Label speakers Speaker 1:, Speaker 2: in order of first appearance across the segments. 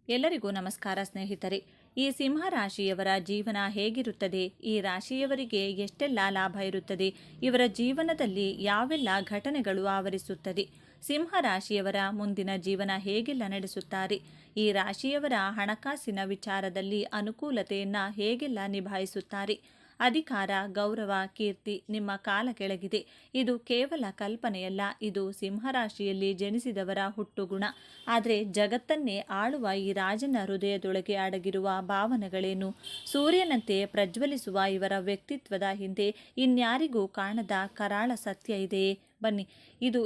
Speaker 1: ಎಲ್ಲರಿಗೂ ನಮಸ್ಕಾರ ಸ್ನೇಹಿತರೆ. ಈ ಸಿಂಹ ರಾಶಿಯವರ ಜೀವನ ಹೇಗಿರುತ್ತದೆ, ಈ ರಾಶಿಯವರಿಗೆ ಎಷ್ಟೆಲ್ಲ ಲಾಭ ಇರುತ್ತದೆ, ಇವರ ಜೀವನದಲ್ಲಿ ಯಾವೆಲ್ಲ ಘಟನೆಗಳು ಆವರಿಸುತ್ತದೆ, ಸಿಂಹ ರಾಶಿಯವರ ಮುಂದಿನ ಜೀವನ ಹೇಗೆಲ್ಲ ನಡೆಸುತ್ತಾರೆ, ಈ ರಾಶಿಯವರ ಹಣಕಾಸಿನ ವಿಚಾರದಲ್ಲಿ ಅನುಕೂಲತೆಯನ್ನು ಹೇಗೆಲ್ಲ ನಿಭಾಯಿಸುತ್ತಾರೆ, ಅಧಿಕಾರ, ಗೌರವ, ಕೀರ್ತಿ ನಿಮ್ಮ ಕಾಲ ಕೆಳಗಿದೆ. ಇದು ಕೇವಲ ಕಲ್ಪನೆಯಲ್ಲ, ಇದು ಸಿಂಹರಾಶಿಯಲ್ಲಿ ಜನಿಸಿದವರ ಹುಟ್ಟುಗುಣ. ಆದರೆ ಜಗತ್ತನ್ನೇ ಆಳುವ ಈ ರಾಜನ ಹೃದಯದೊಳಗೆ ಅಡಗಿರುವ ಭಾವನೆಗಳೇನು? ಸೂರ್ಯನಂತೆ ಪ್ರಜ್ವಲಿಸುವ ಇವರ ವ್ಯಕ್ತಿತ್ವದ ಹಿಂದೆ ಇನ್ಯಾರಿಗೂ ಕಾಣದ ಕರಾಳ ಸತ್ಯ ಇದೆಯೇ? ಬನ್ನಿ,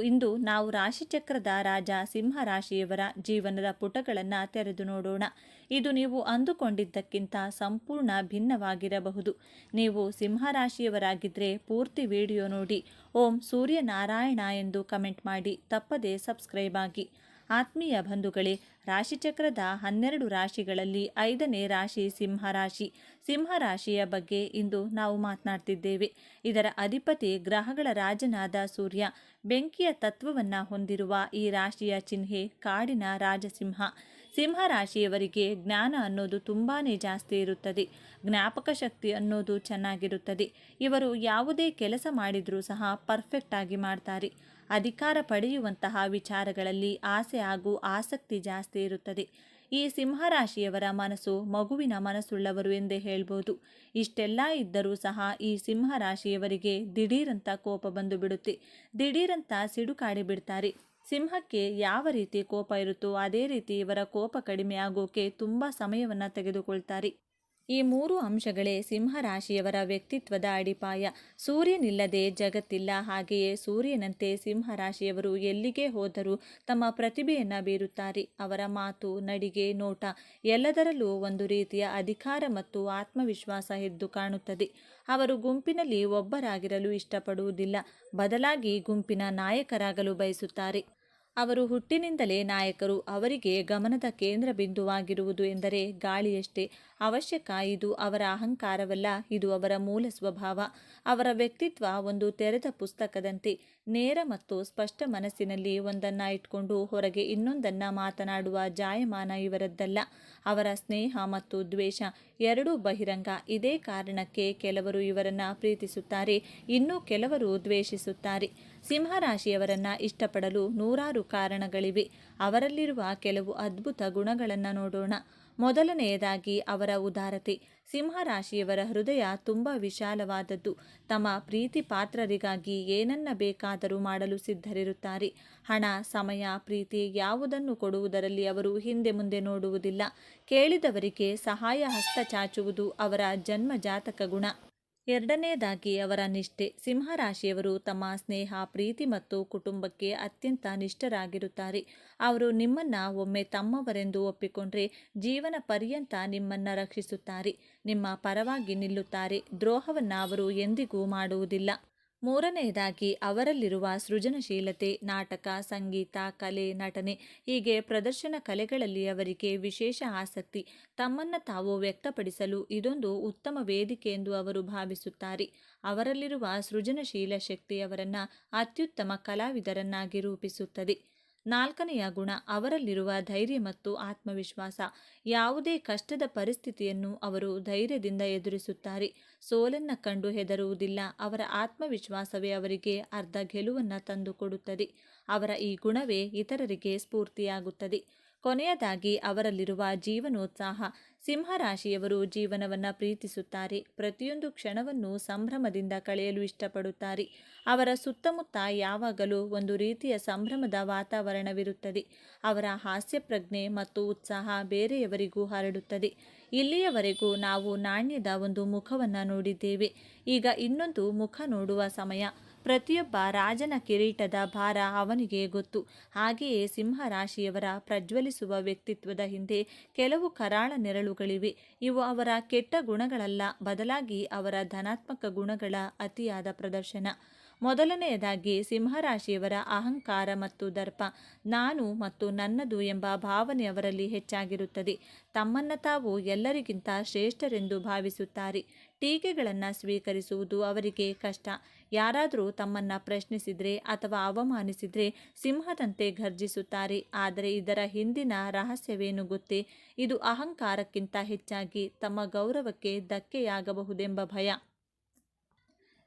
Speaker 1: ಇಂದು ನಾವು ರಾಶಿಚಕ್ರದ ರಾಜ ಸಿಂಹರಾಶಿಯವರ ಜೀವನದ ಪುಟಗಳನ್ನು ತೆರೆದು ನೋಡೋಣ. ಇದು ನೀವು ಅಂದುಕೊಂಡಿದ್ದಕ್ಕಿಂತ ಸಂಪೂರ್ಣ ಭಿನ್ನವಾಗಿರಬಹುದು. ನೀವು ಸಿಂಹರಾಶಿಯವರಾಗಿದ್ದರೆ ಪೂರ್ತಿ ವಿಡಿಯೋ ನೋಡಿ ಓಂ ಸೂರ್ಯನಾರಾಯಣ ಎಂದು ಕಮೆಂಟ್ ಮಾಡಿ, ತಪ್ಪದೇ ಸಬ್ಸ್ಕ್ರೈಬ್ ಆಗಿ. ಆತ್ಮೀಯ ಬಂಧುಗಳೇ, ರಾಶಿಚಕ್ರದ 12 ರಾಶಿಗಳಲ್ಲಿ 5ನೇ ರಾಶಿ ಸಿಂಹರಾಶಿ. ಸಿಂಹರಾಶಿಯ ಬಗ್ಗೆ ಇಂದು ನಾವು ಮಾತನಾಡ್ತಿದ್ದೇವೆ. ಇದರ ಅಧಿಪತಿ ಗ್ರಹಗಳ ರಾಜನಾದ ಸೂರ್ಯ. ಬೆಂಕಿಯ ತತ್ವವನ್ನು ಹೊಂದಿರುವ ಈ ರಾಶಿಯ ಚಿಹ್ನೆ ಕಾಡಿನ ರಾಜಸಿಂಹ. ಸಿಂಹರಾಶಿಯವರಿಗೆ ಜ್ಞಾನ ಅನ್ನೋದು ತುಂಬಾ ಜಾಸ್ತಿ ಇರುತ್ತದೆ. ಜ್ಞಾಪಕ ಶಕ್ತಿ ಅನ್ನೋದು ಚೆನ್ನಾಗಿರುತ್ತದೆ. ಇವರು ಯಾವುದೇ ಕೆಲಸ ಮಾಡಿದರೂ ಸಹ ಪರ್ಫೆಕ್ಟ್ ಆಗಿ ಮಾಡ್ತಾರೆ. ಅಧಿಕಾರ ಪಡೆಯುವಂತಹ ವಿಚಾರಗಳಲ್ಲಿ ಆಸೆ ಹಾಗೂ ಆಸಕ್ತಿ ಜಾಸ್ತಿ ಇರುತ್ತದೆ. ಈ ಸಿಂಹರಾಶಿಯವರ ಮನಸ್ಸು ಮಗುವಿನ ಮನಸ್ಸುಳ್ಳವರು ಎಂದೇ ಹೇಳ್ಬೋದು. ಇಷ್ಟೆಲ್ಲ ಇದ್ದರೂ ಸಹ ಈ ಸಿಂಹರಾಶಿಯವರಿಗೆ ದಿಢೀರಂತ ಕೋಪ ಬಂದು ಬಿಡುತ್ತೆ. ದಿಢೀರಂತ ಸಿಡುಕಾಡಿ ಬಿಡ್ತಾರೆ. ಸಿಂಹಕ್ಕೆ ಯಾವ ರೀತಿ ಕೋಪ ಇರುತ್ತೋ ಅದೇ ರೀತಿ ಇವರ ಕೋಪ ಕಡಿಮೆ ಆಗೋಕೆ ತುಂಬ ಸಮಯವನ್ನು ತೆಗೆದುಕೊಳ್ತಾರೆ. ಈ 3 ಅಂಶಗಳೇ ಸಿಂಹರಾಶಿಯವರ ವ್ಯಕ್ತಿತ್ವದ ಅಡಿಪಾಯ. ಸೂರ್ಯನಿಲ್ಲದೆ ಜಗತ್ತಿಲ್ಲ. ಹಾಗೆಯೇ ಸೂರ್ಯನಂತೆ ಸಿಂಹರಾಶಿಯವರು ಎಲ್ಲಿಗೆ ಹೋದರೂ ತಮ್ಮ ಪ್ರತಿಭೆಯನ್ನು ಬೀರುತ್ತಾರೆ. ಅವರ ಮಾತು, ನಡಿಗೆ, ನೋಟ ಎಲ್ಲದರಲ್ಲೂ ಒಂದು ರೀತಿಯ ಅಧಿಕಾರ ಮತ್ತು ಆತ್ಮವಿಶ್ವಾಸ ಎದ್ದು ಕಾಣುತ್ತದೆ. ಅವರು ಗುಂಪಿನಲ್ಲಿ ಒಬ್ಬರಾಗಿರಲು ಇಷ್ಟಪಡುವುದಿಲ್ಲ. ಬದಲಾಗಿ ಗುಂಪಿನ ನಾಯಕರಾಗಲು ಬಯಸುತ್ತಾರೆ. ಅವರು ಹುಟ್ಟಿನಿಂದಲೇ ನಾಯಕರು. ಅವರಿಗೆ ಗಮನದ ಕೇಂದ್ರ ಬಿಂದುವಾಗಿರುವುದು ಎಂದರೆ ಗಾಳಿಯಷ್ಟೇ ಅವಶ್ಯಕ. ಇದು ಅವರ ಅಹಂಕಾರವಲ್ಲ, ಇದು ಅವರ ಮೂಲ ಸ್ವಭಾವ. ಅವರ ವ್ಯಕ್ತಿತ್ವ ಒಂದು ತೆರೆದ ಪುಸ್ತಕದಂತೆ. ನೇರ ಮತ್ತು ಸ್ಪಷ್ಟ ಮನಸ್ಸಿನಲ್ಲಿ ಒಂದನ್ನು ಇಟ್ಕೊಂಡು ಹೊರಗೆ ಇನ್ನೊಂದನ್ನು ಮಾತನಾಡುವ ಜಾಯಮಾನ ಇವರದ್ದಲ್ಲ. ಅವರ ಸ್ನೇಹ ಮತ್ತು ದ್ವೇಷ ಎರಡೂ ಬಹಿರಂಗ. ಇದೇ ಕಾರಣಕ್ಕೆ ಕೆಲವರು ಇವರನ್ನು ಪ್ರೀತಿಸುತ್ತಾರೆ, ಇನ್ನು ಕೆಲವರು ದ್ವೇಷಿಸುತ್ತಾರೆ. ಸಿಂಹರಾಶಿಯವರನ್ನು ಇಷ್ಟಪಡಲು ನೂರಾರು ಕಾರಣಗಳಿವೆ. ಅವರಲ್ಲಿರುವ ಕೆಲವು ಅದ್ಭುತ ಗುಣಗಳನ್ನು ನೋಡೋಣ. ಮೊದಲನೆಯದಾಗಿ ಅವರ ಉದಾರತೆ. ಸಿಂಹರಾಶಿಯವರ ಹೃದಯ ತುಂಬ ವಿಶಾಲವಾದದ್ದು. ತಮ್ಮ ಪ್ರೀತಿ ಪಾತ್ರರಿಗಾಗಿ ಏನನ್ನ ಬೇಕಾದರೂ ಮಾಡಲು ಸಿದ್ಧರಿರುತ್ತಾರೆ. ಹಣ, ಸಮಯ, ಪ್ರೀತಿ ಯಾವುದನ್ನು ಕೊಡುವುದರಲ್ಲಿ ಅವರು ಹಿಂದೆ ಮುಂದೆ ನೋಡುವುದಿಲ್ಲ. ಕೇಳಿದವರಿಗೆ ಸಹಾಯ ಹಸ್ತ ಚಾಚುವುದು ಅವರ ಜನ್ಮ ಜಾತಕ ಗುಣ. ಎರಡನೆಯದಾಗಿ ಅವರ ನಿಷ್ಠೆ. ಸಿಂಹರಾಶಿಯವರು ತಮ್ಮ ಸ್ನೇಹ, ಪ್ರೀತಿ ಮತ್ತು ಕುಟುಂಬಕ್ಕೆ ಅತ್ಯಂತ ನಿಷ್ಠರಾಗಿರುತ್ತಾರೆ. ಅವರು ನಿಮ್ಮನ್ನು ಒಮ್ಮೆ ತಮ್ಮವರೆಂದು ಒಪ್ಪಿಕೊಂಡ್ರೆ ಜೀವನ ಪರ್ಯಂತ ನಿಮ್ಮನ್ನು ರಕ್ಷಿಸುತ್ತಾರೆ. ನಿಮ್ಮ ಪರವಾಗಿ ನಿಲ್ಲುತ್ತಾರೆ. ದ್ರೋಹವನ್ನು ಅವರು ಎಂದಿಗೂ ಮಾಡುವುದಿಲ್ಲ. ಮೂರನೆಯದಾಗಿ ಅವರಲ್ಲಿರುವ ಸೃಜನಶೀಲತೆ. ನಾಟಕ, ಸಂಗೀತ, ಕಲೆ, ನಟನೆ ಹೀಗೆ ಪ್ರದರ್ಶನ ಕಲೆಗಳಲ್ಲಿ ಅವರಿಗೆ ವಿಶೇಷ ಆಸಕ್ತಿ. ತಮ್ಮನ್ನು ತಾವು ವ್ಯಕ್ತಪಡಿಸಲು ಇದೊಂದು ಉತ್ತಮ ವೇದಿಕೆ ಎಂದು ಅವರು ಭಾವಿಸುತ್ತಾರೆ. ಅವರಲ್ಲಿರುವ ಸೃಜನಶೀಲ ಶಕ್ತಿ ಅವರನ್ನು ಅತ್ಯುತ್ತಮ ಕಲಾವಿದರನ್ನಾಗಿ ರೂಪಿಸುತ್ತದೆ. ನಾಲ್ಕನೆಯ ಗುಣ ಅವರಲ್ಲಿರುವ ಧೈರ್ಯ ಮತ್ತು ಆತ್ಮವಿಶ್ವಾಸ. ಯಾವುದೇ ಕಷ್ಟದ ಪರಿಸ್ಥಿತಿಯನ್ನು ಅವರು ಧೈರ್ಯದಿಂದ ಎದುರಿಸುತ್ತಾರೆ. ಸೋಲನ್ನು ಕಂಡು ಹೆದರುವುದಿಲ್ಲ. ಅವರ ಆತ್ಮವಿಶ್ವಾಸವೇ ಅವರಿಗೆ ಅರ್ಧ ಗೆಲುವನ್ನು ತಂದುಕೊಡುತ್ತದೆ. ಅವರ ಈ ಗುಣವೇ ಇತರರಿಗೆ ಸ್ಫೂರ್ತಿಯಾಗುತ್ತದೆ. ಕೊನೆಯದಾಗಿ ಅವರಲ್ಲಿರುವ ಜೀವನೋತ್ಸಾಹ. ಸಿಂಹರಾಶಿಯವರು ಜೀವನವನ್ನು ಪ್ರೀತಿಸುತ್ತಾರೆ. ಪ್ರತಿಯೊಂದು ಕ್ಷಣವನ್ನು ಸಂಭ್ರಮದಿಂದ ಕಳೆಯಲು ಇಷ್ಟಪಡುತ್ತಾರೆ. ಅವರ ಸುತ್ತಮುತ್ತ ಯಾವಾಗಲೂ ಒಂದು ರೀತಿಯ ಸಂಭ್ರಮದ ವಾತಾವರಣವಿರುತ್ತದೆ. ಅವರ ಹಾಸ್ಯ ಪ್ರಜ್ಞೆ ಮತ್ತು ಉತ್ಸಾಹ ಬೇರೆಯವರಿಗೂ ಹರಡುತ್ತದೆ. ಇಲ್ಲಿಯವರೆಗೂ ನಾವು ನಾಣ್ಯದ ಒಂದು ಮುಖವನ್ನು ನೋಡಿದ್ದೇವೆ. ಈಗ ಇನ್ನೊಂದು ಮುಖ ನೋಡುವ ಸಮಯ. ಪ್ರತಿಯೊಬ್ಬ ರಾಜನ ಕಿರೀಟದ ಭಾರ ಅವನಿಗೆ ಗೊತ್ತು. ಹಾಗೆಯೇ ಸಿಂಹರಾಶಿಯವರ ಪ್ರಜ್ವಲಿಸುವ ವ್ಯಕ್ತಿತ್ವದ ಹಿಂದೆ ಕೆಲವು ಕರಾಳ ನೆರಳುಗಳಿವೆ. ಇವು ಅವರ ಕೆಟ್ಟ ಗುಣಗಳಲ್ಲ, ಬದಲಾಗಿ ಅವರ ಧನಾತ್ಮಕ ಗುಣಗಳ ಅತಿಯಾದ ಪ್ರದರ್ಶನ. ಮೊದಲನೆಯದಾಗಿ ಸಿಂಹರಾಶಿಯವರ ಅಹಂಕಾರ ಮತ್ತು ದರ್ಪ, ನಾನು ಮತ್ತು ನನ್ನದು ಎಂಬ ಭಾವನೆ ಅವರಲ್ಲಿ ಹೆಚ್ಚಾಗಿರುತ್ತದೆ. ತಮ್ಮನ್ನು ತಾವು ಎಲ್ಲರಿಗಿಂತ ಶ್ರೇಷ್ಠರೆಂದು ಭಾವಿಸುತ್ತಾರೆ. ಟೀಕೆಗಳನ್ನು ಸ್ವೀಕರಿಸುವುದು ಅವರಿಗೆ ಕಷ್ಟ. ಯಾರಾದರೂ ತಮ್ಮನ್ನು ಪ್ರಶ್ನಿಸಿದರೆ ಅಥವಾ ಅವಮಾನಿಸಿದರೆ ಸಿಂಹದಂತೆ ಘರ್ಜಿಸುತ್ತಾರೆ. ಆದರೆ ಇದರ ಹಿಂದಿನ ರಹಸ್ಯವೇನು ಗೊತ್ತೇ? ಇದು ಅಹಂಕಾರಕ್ಕಿಂತ ಹೆಚ್ಚಾಗಿ ತಮ್ಮ ಗೌರವಕ್ಕೆ ಧಕ್ಕೆಯಾಗಬಹುದೆಂಬ ಭಯ.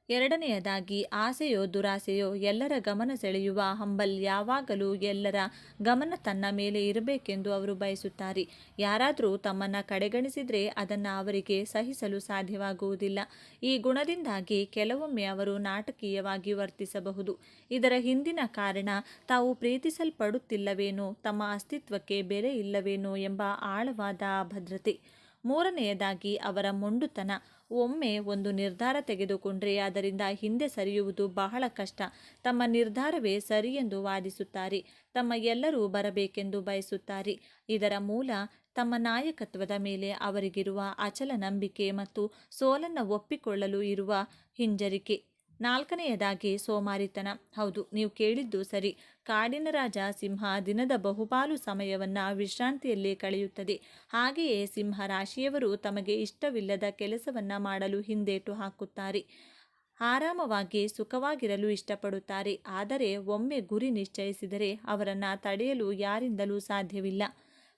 Speaker 1: ಎರಡನೆಯದಾಗಿ ಆಸೆಯೋ ದುರಾಸೆಯೋ ಎಲ್ಲರ ಗಮನ ಸೆಳೆಯುವ ಹಂಬಲ್. ಯಾವಾಗಲೂ ಎಲ್ಲರ ಗಮನ ತನ್ನ ಮೇಲೆ ಇರಬೇಕೆಂದು ಅವರು ಬಯಸುತ್ತಾರೆ. ಯಾರಾದರೂ ತಮ್ಮನ್ನು ಕಡೆಗಣಿಸಿದರೆ ಅದನ್ನು ಅವರಿಗೆ ಸಹಿಸಲು ಸಾಧ್ಯವಾಗುವುದಿಲ್ಲ. ಈ ಗುಣದಿಂದಾಗಿ ಕೆಲವೊಮ್ಮೆ ಅವರು ನಾಟಕೀಯವಾಗಿ ವರ್ತಿಸಬಹುದು. ಇದರ ಹಿಂದಿನ ಕಾರಣ ತಾವು ಪ್ರೀತಿಸಲ್ಪಡುತ್ತಿಲ್ಲವೇನೋ, ತಮ್ಮ ಅಸ್ತಿತ್ವಕ್ಕೆ ಬೆಲೆ ಇಲ್ಲವೇನೋ ಎಂಬ ಆಳವಾದ ಅಭದ್ರತೆ. ಮೂರನೆಯದಾಗಿ ಅವರ ಮೊಂಡುತನ. ಒಮ್ಮೆ ಒಂದು ನಿರ್ಧಾರ ತೆಗೆದುಕೊಂಡರೆ ಅದರಿಂದ ಹಿಂದೆ ಸರಿಯುವುದು ಬಹಳ ಕಷ್ಟ. ತಮ್ಮ ನಿರ್ಧಾರವೇ ಸರಿಯೆಂದು ವಾದಿಸುತ್ತಾರೆ. ತಮ್ಮ ಎಲ್ಲರೂ ಬರಬೇಕೆಂದು ಬಯಸುತ್ತಾರೆ. ಇದರ ಮೂಲ ತಮ್ಮ ನಾಯಕತ್ವದ ಮೇಲೆ ಅವರಿಗಿರುವ ಅಚಲ ನಂಬಿಕೆ ಮತ್ತು ಸೋಲನ್ನು ಒಪ್ಪಿಕೊಳ್ಳಲು ಇರುವ ಹಿಂಜರಿಕೆ. ನಾಲ್ಕನೆಯದಾಗಿ ಸೋಮಾರಿತನ. ಹೌದು, ನೀವು ಕೇಳಿದ್ದು ಸರಿ. ಕಾಡಿನ ರಾಜ ಸಿಂಹ ದಿನದ ಬಹುಪಾಲು ಸಮಯವನ್ನು ವಿಶ್ರಾಂತಿಯಲ್ಲೇ ಕಳೆಯುತ್ತದೆ. ಹಾಗೆಯೇ ಸಿಂಹ ರಾಶಿಯವರು ತಮಗೆ ಇಷ್ಟವಿಲ್ಲದ ಕೆಲಸವನ್ನು ಮಾಡಲು ಹಿಂದೇಟು ಹಾಕುತ್ತಾರೆ. ಆರಾಮವಾಗಿ ಸುಖವಾಗಿರಲು ಇಷ್ಟಪಡುತ್ತಾರೆ. ಆದರೆ ಒಮ್ಮೆ ಗುರಿ ನಿಶ್ಚಯಿಸಿದರೆ ಅವರನ್ನು ತಡೆಯಲು ಯಾರಿಂದಲೂ ಸಾಧ್ಯವಿಲ್ಲ.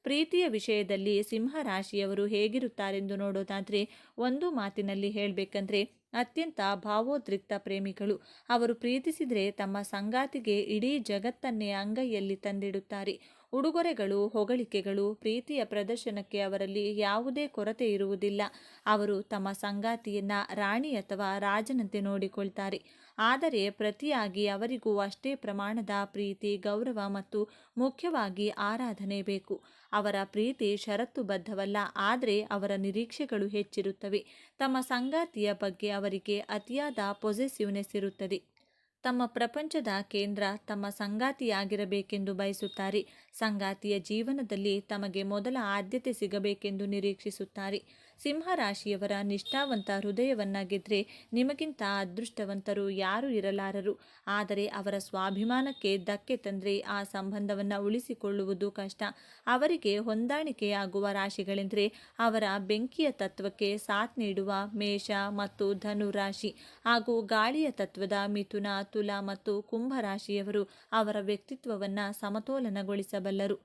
Speaker 1: ಪ್ರೀತಿಯ ವಿಷಯದಲ್ಲಿ ಸಿಂಹ ರಾಶಿಯವರು ಹೇಗಿರುತ್ತಾರೆಂದು ನೋಡೋದಾದರೆ, ಒಂದು ಮಾತಿನಲ್ಲಿ ಹೇಳಬೇಕಂದ್ರೆ ಅತ್ಯಂತ ಭಾವೋದ್ರಿಕ್ತ ಪ್ರೇಮಿಗಳು. ಅವರು ಪ್ರೀತಿಸಿದರೆ ತಮ್ಮ ಸಂಗಾತಿಗೆ ಇಡೀ ಜಗತ್ತನ್ನೇ ಅಂಗೈಯಲ್ಲಿ ತಂದಿಡುತ್ತಾರೆ. ಉಡುಗೊರೆಗಳು, ಹೊಗಳಿಕೆಗಳು, ಪ್ರೀತಿಯ ಪ್ರದರ್ಶನಕ್ಕೆ ಅವರಲ್ಲಿ ಯಾವುದೇ ಕೊರತೆ ಇರುವುದಿಲ್ಲ. ಅವರು ತಮ್ಮ ಸಂಗಾತಿಯನ್ನ ರಾಣಿ ಅಥವಾ ರಾಜನಂತೆ ನೋಡಿಕೊಳ್ತಾರೆ. ಆದರೆ ಪ್ರತಿಯಾಗಿ ಅವರಿಗೂ ಅಷ್ಟೇ ಪ್ರಮಾಣದ ಪ್ರೀತಿ, ಗೌರವ ಮತ್ತು ಮುಖ್ಯವಾಗಿ ಆರಾಧನೆ ಬೇಕು. ಅವರ ಪ್ರೀತಿ ಷರತ್ತುಬದ್ಧವಲ್ಲ, ಆದರೆ ಅವರ ನಿರೀಕ್ಷೆಗಳು ಹೆಚ್ಚಿರುತ್ತವೆ. ತಮ್ಮ ಸಂಗಾತಿಯ ಬಗ್ಗೆ ಅವರಿಗೆ ಅತಿಯಾದ ಪೊಸೆಸಿವ್ನೆಸ್ ಇರುತ್ತದೆ. ತಮ್ಮ ಪ್ರಪಂಚದ ಕೇಂದ್ರ ತಮ್ಮ ಸಂಗಾತಿಯಾಗಿರಬೇಕೆಂದು ಬಯಸುತ್ತಾರೆ. ಸಂಗಾತಿಯ ಜೀವನದಲ್ಲಿ ತಮಗೆ ಮೊದಲ ಆದ್ಯತೆ ಸಿಗಬೇಕೆಂದು ನಿರೀಕ್ಷಿಸುತ್ತಾರೆ. ಸಿಂಹರಾಶಿಯವರ ನಿಷ್ಠಾವಂತ ಹೃದಯವನ್ನು ಗೆದ್ರೆ ನಿಮಗಿಂತ ಅದೃಷ್ಟವಂತರು ಯಾರೂ ಇರಲಾರರು. ಆದರೆ ಅವರ ಸ್ವಾಭಿಮಾನಕ್ಕೆ ಧಕ್ಕೆ ತಂದರೆ ಆ ಸಂಬಂಧವನ್ನು ಉಳಿಸಿಕೊಳ್ಳುವುದು ಕಷ್ಟ. ಅವರಿಗೆ ಹೊಂದಾಣಿಕೆಯಾಗುವ ರಾಶಿಗಳೆಂದರೆ ಅವರ ಬೆಂಕಿಯ ತತ್ವಕ್ಕೆ ಸಾಥ್ ನೀಡುವ ಮೇಷ ಮತ್ತು ಧನು ರಾಶಿ ಹಾಗೂ ಗಾಳಿಯ ತತ್ವದ ಮಿಥುನ, ತುಲಾ ಮತ್ತು ಕುಂಭ ರಾಶಿಯವರು ಅವರ ವ್ಯಕ್ತಿತ್ವವನ್ನು ಸಮತೋಲನಗೊಳಿಸಬಲ್ಲರು.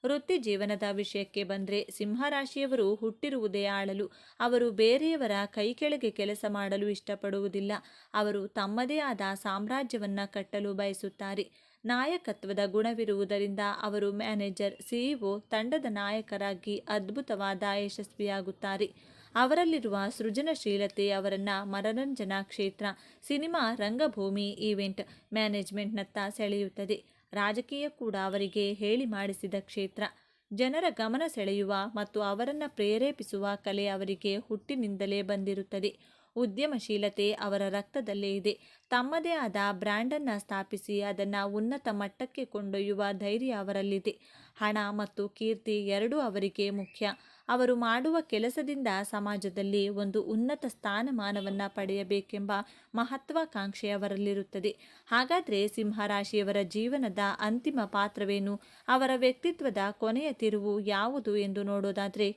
Speaker 1: ವೃತ್ತಿ ಜೀವನದ ವಿಷಯಕ್ಕೆ ಬಂದರೆ ಸಿಂಹರಾಶಿಯವರು ಹುಟ್ಟಿರುವುದೇ ಆಳಲು. ಅವರು ಬೇರೆಯವರ ಕೈಕೆಳಗೆ ಕೆಲಸ ಮಾಡಲು ಇಷ್ಟಪಡುವುದಿಲ್ಲ. ಅವರು ತಮ್ಮದೇ ಆದ ಸಾಮ್ರಾಜ್ಯವನ್ನು ಕಟ್ಟಲು ಬಯಸುತ್ತಾರೆ. ನಾಯಕತ್ವದ ಗುಣವಿರುವುದರಿಂದ ಅವರು ಮ್ಯಾನೇಜರ್, ಸಿಇಒ, ತಂಡದ ನಾಯಕರಾಗಿ ಅದ್ಭುತವಾದ ಯಶಸ್ವಿಯಾಗುತ್ತಾರೆ. ಅವರಲ್ಲಿರುವ ಸೃಜನಶೀಲತೆ ಅವರನ್ನು ಮನರಂಜನಾ ಕ್ಷೇತ್ರ, ಸಿನಿಮಾ, ರಂಗಭೂಮಿ, ಈವೆಂಟ್ ಮ್ಯಾನೇಜ್ಮೆಂಟ್ನತ್ತ ಸೆಳೆಯುತ್ತದೆ. ರಾಜಕೀಯ ಕೂಡ ಅವರಿಗೆ ಹೇಳಿ ಮಾಡಿಸಿದ ಕ್ಷೇತ್ರ. ಜನರ ಗಮನ ಸೆಳೆಯುವ ಮತ್ತು ಅವರನ್ನು ಪ್ರೇರೇಪಿಸುವ ಕಲೆ ಅವರಿಗೆ ಹುಟ್ಟಿನಿಂದಲೇ ಬಂದಿರುತ್ತದೆ. ಉದ್ಯಮಶೀಲತೆ ಅವರ ರಕ್ತದಲ್ಲೇ ಇದೆ. ತಮ್ಮದೇ ಆದ ಬ್ರ್ಯಾಂಡನ್ನು ಸ್ಥಾಪಿಸಿ ಅದನ್ನು ಉನ್ನತ ಮಟ್ಟಕ್ಕೆ ಕೊಂಡೊಯ್ಯುವ ಧೈರ್ಯ ಅವರಲ್ಲಿದೆ. ಹಣ ಮತ್ತು ಕೀರ್ತಿ ಎರಡೂ ಅವರಿಗೆ ಮುಖ್ಯ. ಅವರು ಮಾಡುವ ಕೆಲಸದಿಂದ ಸಮಾಜದಲ್ಲಿ ಒಂದು ಉನ್ನತ ಸ್ಥಾನಮಾನವನ್ನು ಪಡೆಯಬೇಕೆಂಬ ಮಹತ್ವಾಕಾಂಕ್ಷೆ ಅವರಲ್ಲಿರುತ್ತದೆ. ಹಾಗಾದರೆ ಸಿಂಹರಾಶಿಯವರ ಜೀವನದ ಅಂತಿಮ ಪಾತ್ರವೇನು? ಅವರ ವ್ಯಕ್ತಿತ್ವದ ಕೊನೆಯ ತಿರುವು ಯಾವುದು ಎಂದು ನೋಡೋದಾದರೆ,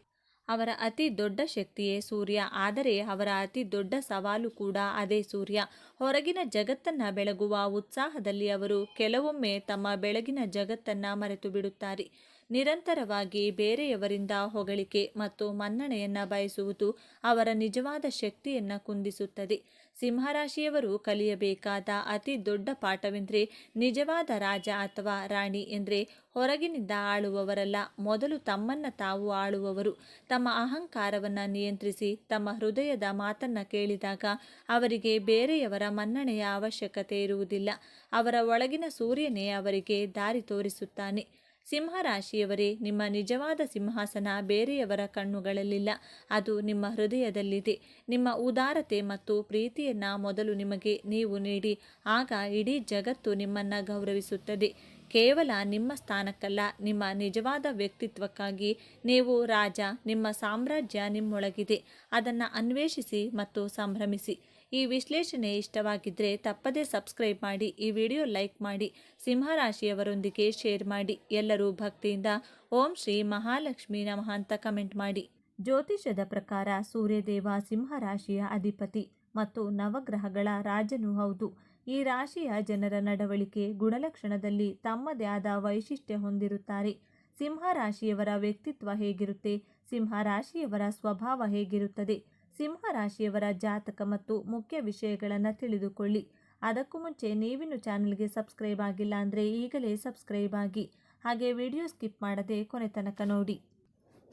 Speaker 1: ಅವರ ಅತಿ ದೊಡ್ಡ ಶಕ್ತಿಯೇ ಸೂರ್ಯ. ಆದರೆ ಅವರ ಅತಿ ದೊಡ್ಡ ಸವಾಲು ಕೂಡ ಅದೇ ಸೂರ್ಯ. ಹೊರಗಿನ ಜಗತ್ತನ್ನು ಬೆಳಗುವ ಉತ್ಸಾಹದಲ್ಲಿ ಅವರು ಕೆಲವೊಮ್ಮೆ ತಮ್ಮ ಬೆಳಗಿನ ಜಗತ್ತನ್ನು ಮರೆತು ಬಿಡುತ್ತಾರೆ. ನಿರಂತರವಾಗಿ ಬೇರೆಯವರಿಂದ ಹೊಗಳಿಕೆ ಮತ್ತು ಮನ್ನಣೆಯನ್ನು ಬಯಸುವುದು ಅವರ ನಿಜವಾದ ಶಕ್ತಿಯನ್ನು ಕುಂದಿಸುತ್ತದೆ. ಸಿಂಹರಾಶಿಯವರು ಕಲಿಯಬೇಕಾದ ಅತಿ ದೊಡ್ಡ ಪಾಠವೆಂದರೆ, ನಿಜವಾದ ರಾಜ ಅಥವಾ ರಾಣಿ ಎಂದರೆ ಹೊರಗಿನಿಂದ ಆಳುವವರಲ್ಲ, ಮೊದಲು ತಮ್ಮನ್ನು ತಾವು ಆಳುವವರು. ತಮ್ಮ ಅಹಂಕಾರವನ್ನು ನಿಯಂತ್ರಿಸಿ ತಮ್ಮ ಹೃದಯದ ಮಾತನ್ನು ಕೇಳಿದಾಗ ಅವರಿಗೆ ಬೇರೆಯವರ ಮನ್ನಣೆಯ ಅವಶ್ಯಕತೆ ಇರುವುದಿಲ್ಲ. ಅವರ ಒಳಗಿನ ಸೂರ್ಯನೇ ಅವರಿಗೆ ದಾರಿ ತೋರಿಸುತ್ತಾನೆ. ಸಿಂಹರಾಶಿಯವರೇ, ನಿಮ್ಮ ನಿಜವಾದ ಸಿಂಹಾಸನ ಬೇರೆಯವರ ಕಣ್ಣುಗಳಲ್ಲಿಲ್ಲ, ಅದು ನಿಮ್ಮ ಹೃದಯದಲ್ಲಿದೆ. ನಿಮ್ಮ ಉದಾರತೆ ಮತ್ತು ಪ್ರೀತಿಯನ್ನು ಮೊದಲು ನಿಮಗೆ ನೀವು ನೀಡಿ, ಆಗ ಇಡೀ ಜಗತ್ತು ನಿಮ್ಮನ್ನು ಗೌರವಿಸುತ್ತದೆ. ಕೇವಲ ನಿಮ್ಮ ಸ್ಥಾನಕ್ಕಲ್ಲ, ನಿಮ್ಮ ನಿಜವಾದ ವ್ಯಕ್ತಿತ್ವಕ್ಕಾಗಿ. ನೀವು ರಾಜ, ನಿಮ್ಮ ಸಾಮ್ರಾಜ್ಯ ನಿಮ್ಮೊಳಗಿದೆ. ಅದನ್ನು ಅನ್ವೇಷಿಸಿ ಮತ್ತು ಸಂಭ್ರಮಿಸಿ. ಈ ವಿಶ್ಲೇಷಣೆ ಇಷ್ಟವಾಗಿದ್ದರೆ ತಪ್ಪದೇ ಸಬ್ಸ್ಕ್ರೈಬ್ ಮಾಡಿ, ಈ ವಿಡಿಯೋ ಲೈಕ್ ಮಾಡಿ, ಸಿಂಹರಾಶಿಯವರೊಂದಿಗೆ ಶೇರ್ ಮಾಡಿ. ಎಲ್ಲರೂ ಭಕ್ತಿಯಿಂದ ಓಂ ಶ್ರೀ ಮಹಾಲಕ್ಷ್ಮೀ ನಮಃ ಅಂತ ಕಮೆಂಟ್ ಮಾಡಿ. ಜ್ಯೋತಿಷದ ಪ್ರಕಾರ ಸೂರ್ಯದೇವ ಸಿಂಹರಾಶಿಯ ಅಧಿಪತಿ ಮತ್ತು ನವಗ್ರಹಗಳ ರಾಜನೂ ಹೌದು. ಈ ರಾಶಿಯ ಜನರ ನಡವಳಿಕೆ ಗುಣಲಕ್ಷಣದಲ್ಲಿ ತಮ್ಮದೇ ಆದ ವೈಶಿಷ್ಟ್ಯ ಹೊಂದಿರುತ್ತಾರೆ. ಸಿಂಹರಾಶಿಯವರ ವ್ಯಕ್ತಿತ್ವ ಹೇಗಿರುತ್ತೆ? ಸಿಂಹರಾಶಿಯವರ ಸ್ವಭಾವ ಹೇಗಿರುತ್ತದೆ? ಸಿಂಹರಾಶಿಯವರ ಜಾತಕ ಮತ್ತು ಮುಖ್ಯ ವಿಷಯಗಳನ್ನು ತಿಳಿದುಕೊಳ್ಳಿ. ಅದಕ್ಕೂ ಮುಂಚೆ ನೀವಿನ್ನು ಚಾನಲ್ಗೆ ಸಬ್ಸ್ಕ್ರೈಬ್ ಆಗಿಲ್ಲ ಅಂದರೆ ಈಗಲೇ ಸಬ್ಸ್ಕ್ರೈಬ್ ಆಗಿ, ಹಾಗೆ ವಿಡಿಯೋ ಸ್ಕಿಪ್ ಮಾಡದೆ ಕೊನೆ ತನಕ ನೋಡಿ.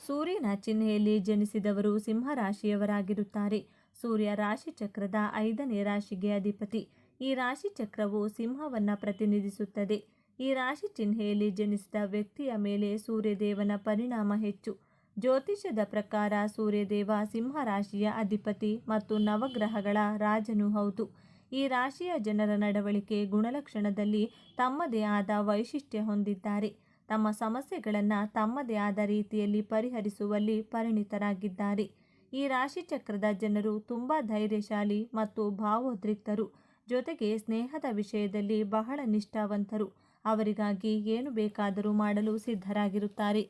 Speaker 1: ಸೂರ್ಯನ ಚಿಹ್ನೆಯಲ್ಲಿ ಜನಿಸಿದವರು ಸಿಂಹರಾಶಿಯವರಾಗಿರುತ್ತಾರೆ. ಸೂರ್ಯ ರಾಶಿ ಚಕ್ರದ 5ನೇ ರಾಶಿಗೆ ಅಧಿಪತಿ. ಈ ರಾಶಿ ಚಕ್ರವು ಸಿಂಹವನ್ನು ಪ್ರತಿನಿಧಿಸುತ್ತದೆ. ಈ ರಾಶಿ ಚಿಹ್ನೆಯಲ್ಲಿ ಜನಿಸಿದ ವ್ಯಕ್ತಿಯ ಮೇಲೆ ಸೂರ್ಯದೇವನ ಪರಿಣಾಮ ಹೆಚ್ಚು. ಜ್ಯೋತಿಷದ ಪ್ರಕಾರ ಸೂರ್ಯದೇವ ಸಿಂಹರಾಶಿಯ ಅಧಿಪತಿ ಮತ್ತು ನವಗ್ರಹಗಳ ರಾಜನೂ ಹೌದು. ಈ ರಾಶಿಯ ಜನರ ನಡವಳಿಕೆ ಗುಣಲಕ್ಷಣದಲ್ಲಿ ತಮ್ಮದೇ ಆದ ವೈಶಿಷ್ಟ್ಯ ಹೊಂದಿದ್ದಾರೆ. ತಮ್ಮ ಸಮಸ್ಯೆಗಳನ್ನು ತಮ್ಮದೇ ಆದ ರೀತಿಯಲ್ಲಿ ಪರಿಹರಿಸುವಲ್ಲಿ ಪರಿಣಿತರಾಗಿದ್ದಾರೆ. ಈ ರಾಶಿ ಚಕ್ರದ ಜನರು ತುಂಬ ಧೈರ್ಯಶಾಲಿ ಮತ್ತು ಭಾವೋದ್ರಿಕ್ತರು. ಜೊತೆಗೆ ಸ್ನೇಹದ ವಿಷಯದಲ್ಲಿ ಬಹಳ ನಿಷ್ಠಾವಂತರು. ಅವರಿಗಾಗಿ ಏನು ಬೇಕಾದರೂ ಮಾಡಲು ಸಿದ್ಧರಾಗಿರುತ್ತಾರೆ.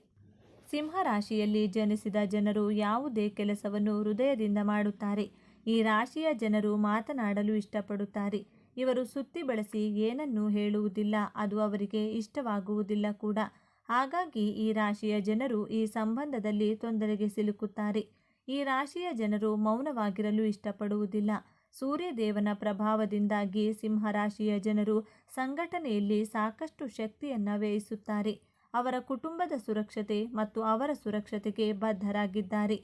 Speaker 1: ಸಿಂಹರಾಶಿಯಲ್ಲಿ ಜನಿಸಿದ ಜನರು ಯಾವುದೇ ಕೆಲಸವನ್ನು ಹೃದಯದಿಂದ ಮಾಡುತ್ತಾರೆ. ಈ ರಾಶಿಯ ಜನರು ಮಾತನಾಡಲು ಇಷ್ಟಪಡುತ್ತಾರೆ. ಇವರು ಸುತ್ತಿ ಬಳಸಿ ಏನನ್ನೂ ಹೇಳುವುದಿಲ್ಲ, ಅದು ಅವರಿಗೆ ಇಷ್ಟವಾಗುವುದಿಲ್ಲ ಕೂಡ. ಹಾಗಾಗಿ ಈ ರಾಶಿಯ ಜನರು ಈ ಸಂಬಂಧದಲ್ಲಿ ತೊಂದರೆಗೆ ಸಿಲುಕುತ್ತಾರೆ. ಈ ರಾಶಿಯ ಜನರು ಮೌನವಾಗಿರಲು ಇಷ್ಟಪಡುವುದಿಲ್ಲ. ಸೂರ್ಯದೇವನ ಪ್ರಭಾವದಿಂದಾಗಿ ಸಿಂಹರಾಶಿಯ ಜನರು ಸಂಘಟನೆಯಲ್ಲಿ ಸಾಕಷ್ಟು ಶಕ್ತಿಯನ್ನು ವ್ಯಯಿಸುತ್ತಾರೆ. ಅವರ ಕುಟುಂಬದ ಸುರಕ್ಷತೆ ಮತ್ತು ಅವರ ಸುರಕ್ಷತೆಗೆ ಬದ್ಧರಾಗಿದ್ದಾರೆ.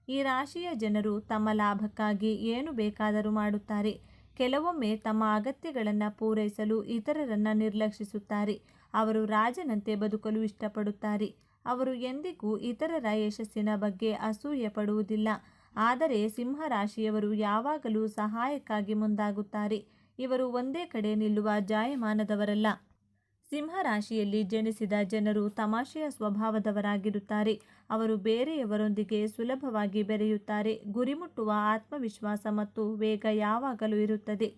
Speaker 1: ಈ ರಾಶಿಯ ಜನರು ತಮ್ಮ ಲಾಭಕ್ಕಾಗಿ ಏನು ಬೇಕಾದರೂ ಮಾಡುತ್ತಾರೆ. ಕೆಲವೊಮ್ಮೆ ತಮ್ಮ ಅಗತ್ಯಗಳನ್ನು ಪೂರೈಸಲು ಇತರರನ್ನು ನಿರ್ಲಕ್ಷಿಸುತ್ತಾರೆ. ಅವರು ರಾಜನಂತೆ ಬದುಕಲು ಇಷ್ಟಪಡುತ್ತಾರೆ. ಅವರು ಎಂದಿಗೂ ಇತರರ ಯಶಸ್ಸಿನ ಬಗ್ಗೆ ಅಸೂಯೆ ಪಡುವುದಿಲ್ಲ. ಆದರೆ ಸಿಂಹರಾಶಿಯವರು ಯಾವಾಗಲೂ ಸಹಾಯಕ್ಕಾಗಿ ಮುಂದಾಗುತ್ತಾರೆ. ಇವರು ಒಂದೇ ಕಡೆ ನಿಲ್ಲುವ ಜಾಯಮಾನದವರಲ್ಲ. ಸಿಂಹರಾಶಿಯಲ್ಲಿ ಜನಿಸಿದ ಜನರು ತಮಾಷೆಯ ಸ್ವಭಾವದವರಾಗಿರುತ್ತಾರೆ. ಅವರು ಬೇರೆಯವರೊಂದಿಗೆ ಸುಲಭವಾಗಿ ಬೆರೆಯುತ್ತಾರೆ. ಗುರಿ ಮುಟ್ಟುವ ಆತ್ಮವಿಶ್ವಾಸ ಮತ್ತು ವೇಗ ಯಾವಾಗಲೂ ಇರುತ್ತದೆ.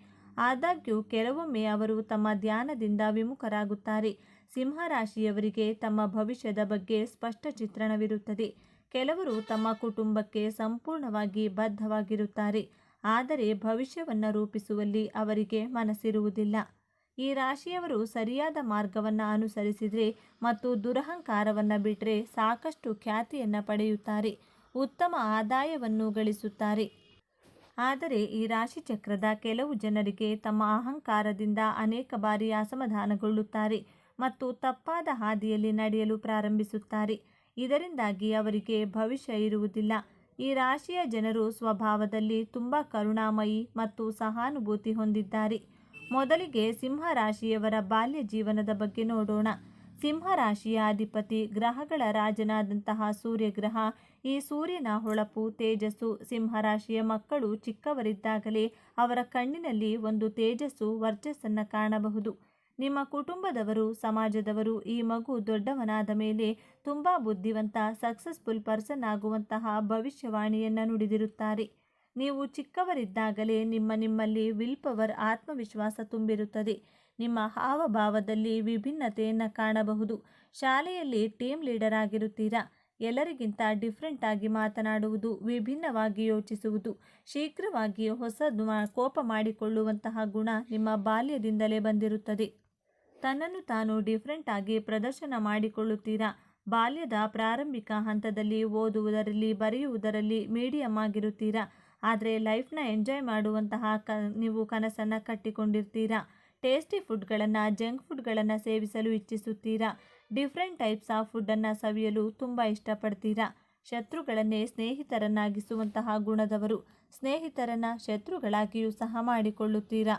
Speaker 1: ಆದಾಗ್ಯೂ ಕೆಲವೊಮ್ಮೆ ಅವರು ತಮ್ಮ ಧ್ಯಾನದಿಂದ ವಿಮುಖರಾಗುತ್ತಾರೆ. ಸಿಂಹರಾಶಿಯವರಿಗೆ ತಮ್ಮ ಭವಿಷ್ಯದ ಬಗ್ಗೆ ಸ್ಪಷ್ಟ ಚಿತ್ರಣವಿರುತ್ತದೆ. ಕೆಲವರು ತಮ್ಮ ಕುಟುಂಬಕ್ಕೆ ಸಂಪೂರ್ಣವಾಗಿ ಬದ್ಧವಾಗಿರುತ್ತಾರೆ, ಆದರೆ ಭವಿಷ್ಯವನ್ನು ರೂಪಿಸುವಲ್ಲಿ ಅವರಿಗೆ ಮನಸ್ಸಿರುವುದಿಲ್ಲ. ಈ ರಾಶಿಯವರು ಸರಿಯಾದ ಮಾರ್ಗವನ್ನು ಅನುಸರಿಸಿದರೆ ಮತ್ತು ದುರಹಂಕಾರವನ್ನು ಬಿಟ್ಟರೆ ಸಾಕಷ್ಟು ಖ್ಯಾತಿಯನ್ನು ಪಡೆಯುತ್ತಾರೆ, ಉತ್ತಮ ಆದಾಯವನ್ನು ಗಳಿಸುತ್ತಾರೆ. ಆದರೆ ಈ ರಾಶಿಚಕ್ರದ ಕೆಲವು ಜನರಿಗೆ ತಮ್ಮ ಅಹಂಕಾರದಿಂದ ಅನೇಕ ಬಾರಿ ಅಸಮಾಧಾನಗೊಳ್ಳುತ್ತಾರೆ ಮತ್ತು ತಪ್ಪಾದ ಹಾದಿಯಲ್ಲಿ ನಡೆಯಲು ಪ್ರಾರಂಭಿಸುತ್ತಾರೆ. ಇದರಿಂದಾಗಿ ಅವರಿಗೆ ಭವಿಷ್ಯ ಇರುವುದಿಲ್ಲ. ಈ ರಾಶಿಯ ಜನರು ಸ್ವಭಾವದಲ್ಲಿ ತುಂಬ ಕರುಣಾಮಯಿ ಮತ್ತು ಸಹಾನುಭೂತಿ ಹೊಂದಿದ್ದಾರೆ. ಮೊದಲಿಗೆ ಸಿಂಹರಾಶಿಯವರ ಬಾಲ್ಯ ಜೀವನದ ಬಗ್ಗೆ ನೋಡೋಣ. ಸಿಂಹರಾಶಿಯ ಅಧಿಪತಿ ಗ್ರಹಗಳ ರಾಜನಾದಂತಹ ಸೂರ್ಯಗ್ರಹ. ಈ ಸೂರ್ಯನ ಹೊಳಪು, ತೇಜಸ್ಸು. ಸಿಂಹರಾಶಿಯ ಮಕ್ಕಳು ಚಿಕ್ಕವರಿದ್ದಾಗಲೇ ಅವರ ಕಣ್ಣಿನಲ್ಲಿ ಒಂದು ತೇಜಸ್ಸು, ವರ್ಚಸ್ಸನ್ನು ಕಾಣಬಹುದು. ನಿಮ್ಮ ಕುಟುಂಬದವರು, ಸಮಾಜದವರು ಈ ಮಗು ದೊಡ್ಡವನಾದ ಮೇಲೆ ತುಂಬ ಬುದ್ಧಿವಂತ, ಸಕ್ಸಸ್ಫುಲ್ ಪರ್ಸನ್ ಆಗುವಂತಹ ಭವಿಷ್ಯವಾಣಿಯನ್ನು ನುಡಿದಿರುತ್ತಾರೆ. ನೀವು ಚಿಕ್ಕವರಿದ್ದಾಗಲೇ ನಿಮ್ಮಲ್ಲಿ ವಿಲ್ ಪವರ್, ಆತ್ಮವಿಶ್ವಾಸ ತುಂಬಿರುತ್ತದೆ. ನಿಮ್ಮ ಹಾವಭಾವದಲ್ಲಿ ವಿಭಿನ್ನತೆಯನ್ನು ಕಾಣಬಹುದು. ಶಾಲೆಯಲ್ಲಿ ಟೀಮ್ ಲೀಡರ್ ಆಗಿರುತ್ತೀರಾ. ಎಲ್ಲರಿಗಿಂತ ಡಿಫ್ರೆಂಟ್ ಆಗಿ ಮಾತನಾಡುವುದು, ವಿಭಿನ್ನವಾಗಿ ಯೋಚಿಸುವುದು, ಶೀಘ್ರವಾಗಿ ಹೊಸದು ಕೋಪ ಮಾಡಿಕೊಳ್ಳುವಂತಹ ಗುಣ ನಿಮ್ಮ ಬಾಲ್ಯದಿಂದಲೇ ಬಂದಿರುತ್ತದೆ. ತನ್ನನ್ನು ತಾನು ಡಿಫ್ರೆಂಟ್ ಆಗಿ ಪ್ರದರ್ಶನ ಮಾಡಿಕೊಳ್ಳುತ್ತೀರಾ. ಬಾಲ್ಯದ ಪ್ರಾರಂಭಿಕ ಹಂತದಲ್ಲಿ ಓದುವುದರಲ್ಲಿ, ಬರೆಯುವುದರಲ್ಲಿ ಮೀಡಿಯಮ್ ಆಗಿರುತ್ತೀರಾ. ಆದರೆ ಲೈಫ್ನ ಎಂಜಾಯ್ ಮಾಡುವಂತಹ ನೀವು ಕನಸನ್ನು ಕಟ್ಟಿಕೊಂಡಿರ್ತೀರಾ. ಟೇಸ್ಟಿ ಫುಡ್ಗಳನ್ನು, ಜಂಕ್ ಫುಡ್ಗಳನ್ನು ಸೇವಿಸಲು ಇಚ್ಛಿಸುತ್ತೀರಾ. ಡಿಫ್ರೆಂಟ್ ಟೈಪ್ಸ್ ಆಫ್ ಫುಡ್ಡನ್ನು ಸವಿಯಲು ತುಂಬ ಇಷ್ಟಪಡ್ತೀರಾ. ಶತ್ರುಗಳನ್ನೇ ಸ್ನೇಹಿತರನ್ನಾಗಿಸುವಂತಹ ಗುಣದವರು. ಸ್ನೇಹಿತರನ್ನು ಶತ್ರುಗಳಾಗಿಯೂ ಸಹ ಮಾಡಿಕೊಳ್ಳುತ್ತೀರಾ.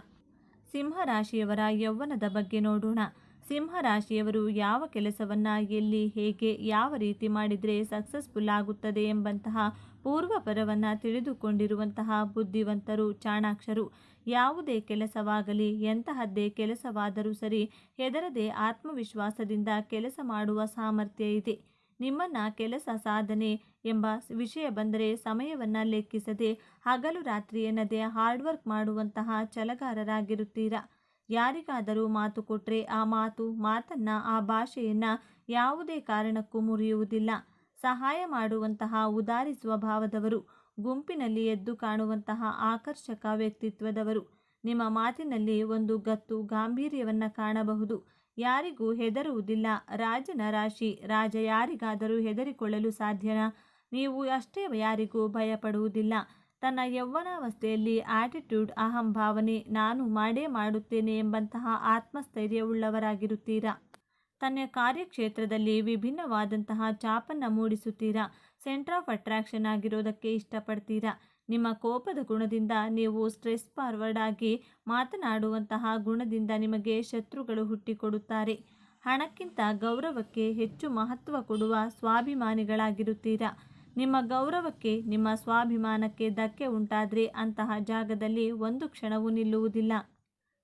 Speaker 1: ಸಿಂಹರಾಶಿಯವರ ಯೌವನದ ಬಗ್ಗೆ ನೋಡೋಣ. ಸಿಂಹರಾಶಿಯವರು ಯಾವ ಕೆಲಸವನ್ನು ಎಲ್ಲಿ, ಹೇಗೆ, ಯಾವ ರೀತಿ ಮಾಡಿದರೆ ಸಕ್ಸಸ್ಫುಲ್ ಆಗುತ್ತದೆ ಎಂಬಂತಹ ಪೂರ್ವಪರವನ್ನು ತಿಳಿದುಕೊಂಡಿರುವಂತಹ ಬುದ್ಧಿವಂತರು, ಚಾಣಾಕ್ಷರು. ಯಾವುದೇ ಕೆಲಸವಾಗಲಿ, ಎಂತಹದ್ದೇ ಕೆಲಸವಾದರೂ ಸರಿ, ಹೆದರದೆ ಆತ್ಮವಿಶ್ವಾಸದಿಂದ ಕೆಲಸ ಮಾಡುವ ಸಾಮರ್ಥ್ಯ ಇದೆ. ನಿಮ್ಮನ್ನು ಕೆಲಸ ಸಾಧನೆ ಎಂಬ ವಿಷಯ ಬಂದರೆ ಸಮಯವನ್ನು ಲೆಕ್ಕಿಸದೆ ಹಗಲು ರಾತ್ರಿ ಎನ್ನದೆ ಹಾರ್ಡ್ ವರ್ಕ್ ಮಾಡುವಂತಹ ಛಲಗಾರರಾಗಿರುತ್ತೀರಾ. ಯಾರಿಗಾದರೂ ಮಾತು ಕೊಟ್ಟರೆ ಆ ಮಾತನ್ನು ಆ ಭಾಷೆಯನ್ನು ಯಾವುದೇ ಕಾರಣಕ್ಕೂ ಮುರಿಯುವುದಿಲ್ಲ. ಸಹಾಯ ಮಾಡುವಂತಹ ಉದಾರಿ ಸ್ವಭಾವದವರು, ಗುಂಪಿನಲ್ಲಿ ಎದ್ದು ಕಾಣುವಂತಹ ಆಕರ್ಷಕ ವ್ಯಕ್ತಿತ್ವದವರು. ನಿಮ್ಮ ಮಾತಿನಲ್ಲಿ ಒಂದು ಗತ್ತು ಗಾಂಭೀರ್ಯವನ್ನು ಕಾಣಬಹುದು. ಯಾರಿಗೂ ಹೆದರುವುದಿಲ್ಲ. ರಾಜನ ರಾಶಿ. ರಾಜ ಯಾರಿಗಾದರೂ ಹೆದರಿಕೊಳ್ಳಲು ಸಾಧ್ಯನಾ? ನೀವು ಅಷ್ಟೇ ಯಾರಿಗೂ ಭಯಪಡುವುದಿಲ್ಲ. ತನ್ನ ಯೌವನಾವಸ್ಥೆಯಲ್ಲಿ ಆಟಿಟ್ಯೂಡ್, ಅಹಂಭಾವನೆ, ನಾನು ಮಾಡೇ ಮಾಡುತ್ತೇನೆ ಎಂಬಂತಹ ಆತ್ಮಸ್ಥೈರ್ಯವುಳ್ಳವರಾಗಿರುತ್ತೀರಾ. ತನ್ನ ಕಾರ್ಯಕ್ಷೇತ್ರದಲ್ಲಿ ವಿಭಿನ್ನವಾದಂತಹ ಛಾಪನ್ನು ಮೂಡಿಸುತ್ತೀರಾ. ಸೆಂಟರ್ ಆಫ್ ಅಟ್ರಾಕ್ಷನ್ ಆಗಿರೋದಕ್ಕೆ ಇಷ್ಟಪಡ್ತೀರಾ. ನಿಮ್ಮ ಕೋಪದ ಗುಣದಿಂದ, ನೀವು ಸ್ಟ್ರೆಸ್ ಫಾರ್ವರ್ಡ್ ಆಗಿ ಮಾತನಾಡುವಂತಹ ಗುಣದಿಂದ ನಿಮಗೆ ಶತ್ರುಗಳು ಹುಟ್ಟಿಕೊಡುತ್ತಾರೆ. ಹಣಕ್ಕಿಂತ ಗೌರವಕ್ಕೆ ಹೆಚ್ಚು ಮಹತ್ವ ಕೊಡುವ ಸ್ವಾಭಿಮಾನಿಗಳಾಗಿರುತ್ತೀರಾ. ನಿಮ್ಮ ಗೌರವಕ್ಕೆ, ನಿಮ್ಮ ಸ್ವಾಭಿಮಾನಕ್ಕೆ ಧಕ್ಕೆ ಉಂಟಾದರೆ ಅಂತಹ ಜಾಗದಲ್ಲಿ ಒಂದು ಕ್ಷಣವೂ ನಿಲ್ಲುವುದಿಲ್ಲ.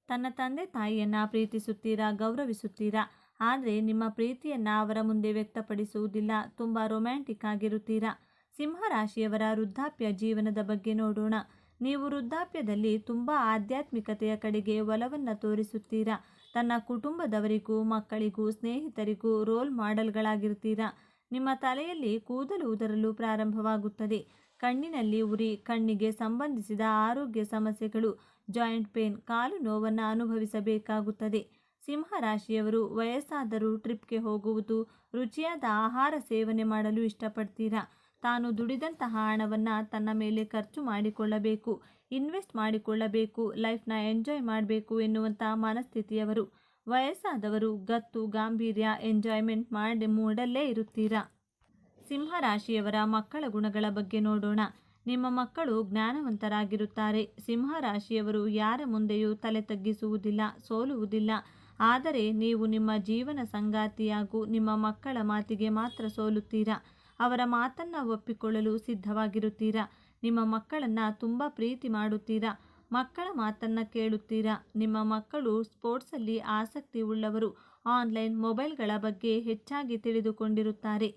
Speaker 1: ತನ್ನ ತಂದೆ ತಾಯಿಯನ್ನು ಪ್ರೀತಿಸುತ್ತೀರಾ, ಗೌರವಿಸುತ್ತೀರಾ. ಆದರೆ ನಿಮ್ಮ ಪ್ರೀತಿಯನ್ನು ಅವರ ಮುಂದೆ ವ್ಯಕ್ತಪಡಿಸುವುದಿಲ್ಲ. ತುಂಬ ರೊಮ್ಯಾಂಟಿಕ್ ಆಗಿರುತ್ತೀರಾ. ಸಿಂಹರಾಶಿಯವರ ವೃದ್ಧಾಪ್ಯ ಜೀವನದ ಬಗ್ಗೆ ನೋಡೋಣ. ನೀವು ವೃದ್ಧಾಪ್ಯದಲ್ಲಿ ತುಂಬ ಆಧ್ಯಾತ್ಮಿಕತೆಯ ಕಡೆಗೆ ಒಲವನ್ನು ತೋರಿಸುತ್ತೀರಾ. ತನ್ನ ಕುಟುಂಬದವರಿಗೂ, ಮಕ್ಕಳಿಗೂ, ಸ್ನೇಹಿತರಿಗೂ ರೋಲ್ ಮಾಡೆಲ್ಗಳಾಗಿರ್ತೀರಾ. ನಿಮ್ಮ ತಲೆಯಲ್ಲಿ ಕೂದಲು ಉದರಲು ಪ್ರಾರಂಭವಾಗುತ್ತದೆ. ಕಣ್ಣಿನಲ್ಲಿ ಉರಿ, ಕಣ್ಣಿಗೆ ಸಂಬಂಧಿಸಿದ ಆರೋಗ್ಯ ಸಮಸ್ಯೆಗಳು, ಜಾಯಿಂಟ್ ಪೇನ್, ಕಾಲು ನೋವನ್ನು ಅನುಭವಿಸಬೇಕಾಗುತ್ತದೆ. ಸಿಂಹರಾಶಿಯವರು ವಯಸ್ಸಾದರೂ ಟ್ರಿಪ್ಗೆ ಹೋಗುವುದು, ರುಚಿಯಾದ ಆಹಾರ ಸೇವನೆ ಮಾಡಲು ಇಷ್ಟಪಡ್ತೀರಾ. ತಾನು ದುಡಿದಂತಹ ಹಣವನ್ನು ತನ್ನ ಮೇಲೆ ಖರ್ಚು ಮಾಡಿಕೊಳ್ಳಬೇಕು, ಇನ್ವೆಸ್ಟ್ ಮಾಡಿಕೊಳ್ಳಬೇಕು, ಲೈಫ್ನ ಎಂಜಾಯ್ ಮಾಡಬೇಕು ಎನ್ನುವಂಥ ಮನಸ್ಥಿತಿಯವರು. ವಯಸ್ಸಾದವರು ಗತ್ತು, ಗಾಂಭೀರ್ಯ, ಎಂಜಾಯ್ಮೆಂಟ್ ಮೂಡಲ್ಲೇ ಇರುತ್ತೀರಾ. ಸಿಂಹರಾಶಿಯವರ ಮಕ್ಕಳ ಗುಣಗಳ ಬಗ್ಗೆ ನೋಡೋಣ. ನಿಮ್ಮ ಮಕ್ಕಳು ಜ್ಞಾನವಂತರಾಗಿರುತ್ತಾರೆ. ಸಿಂಹರಾಶಿಯವರು ಯಾರ ಮುಂದೆಯೂ ತಲೆ ತಗ್ಗಿಸುವುದಿಲ್ಲ, ಸೋಲುವುದಿಲ್ಲ. ಆದರೆ ನೀವು ನಿಮ್ಮ ಜೀವನ ಸಂಗಾತಿ ಹಾಗೂ ನಿಮ್ಮ ಮಕ್ಕಳ ಮಾತಿಗೆ ಮಾತ್ರ ಸೋಲುತ್ತೀರಾ. ಅವರ ಮಾತನ್ನು ಒಪ್ಪಿಕೊಳ್ಳಲು ಸಿದ್ಧವಾಗಿರುತ್ತೀರಾ. ನಿಮ್ಮ ಮಕ್ಕಳನ್ನು ತುಂಬ ಪ್ರೀತಿ ಮಾಡುತ್ತೀರಾ. ಮಕ್ಕಳ ಮಾತನ್ನು ಕೇಳುತ್ತೀರಾ. ನಿಮ್ಮ ಮಕ್ಕಳು ಸ್ಪೋರ್ಟ್ಸಲ್ಲಿ ಆಸಕ್ತಿ ಉಳ್ಳವರು. ಆನ್ಲೈನ್, ಮೊಬೈಲ್ಗಳ ಬಗ್ಗೆ ಹೆಚ್ಚಾಗಿ ತಿಳಿದುಕೊಂಡಿರುತ್ತಾರೆ.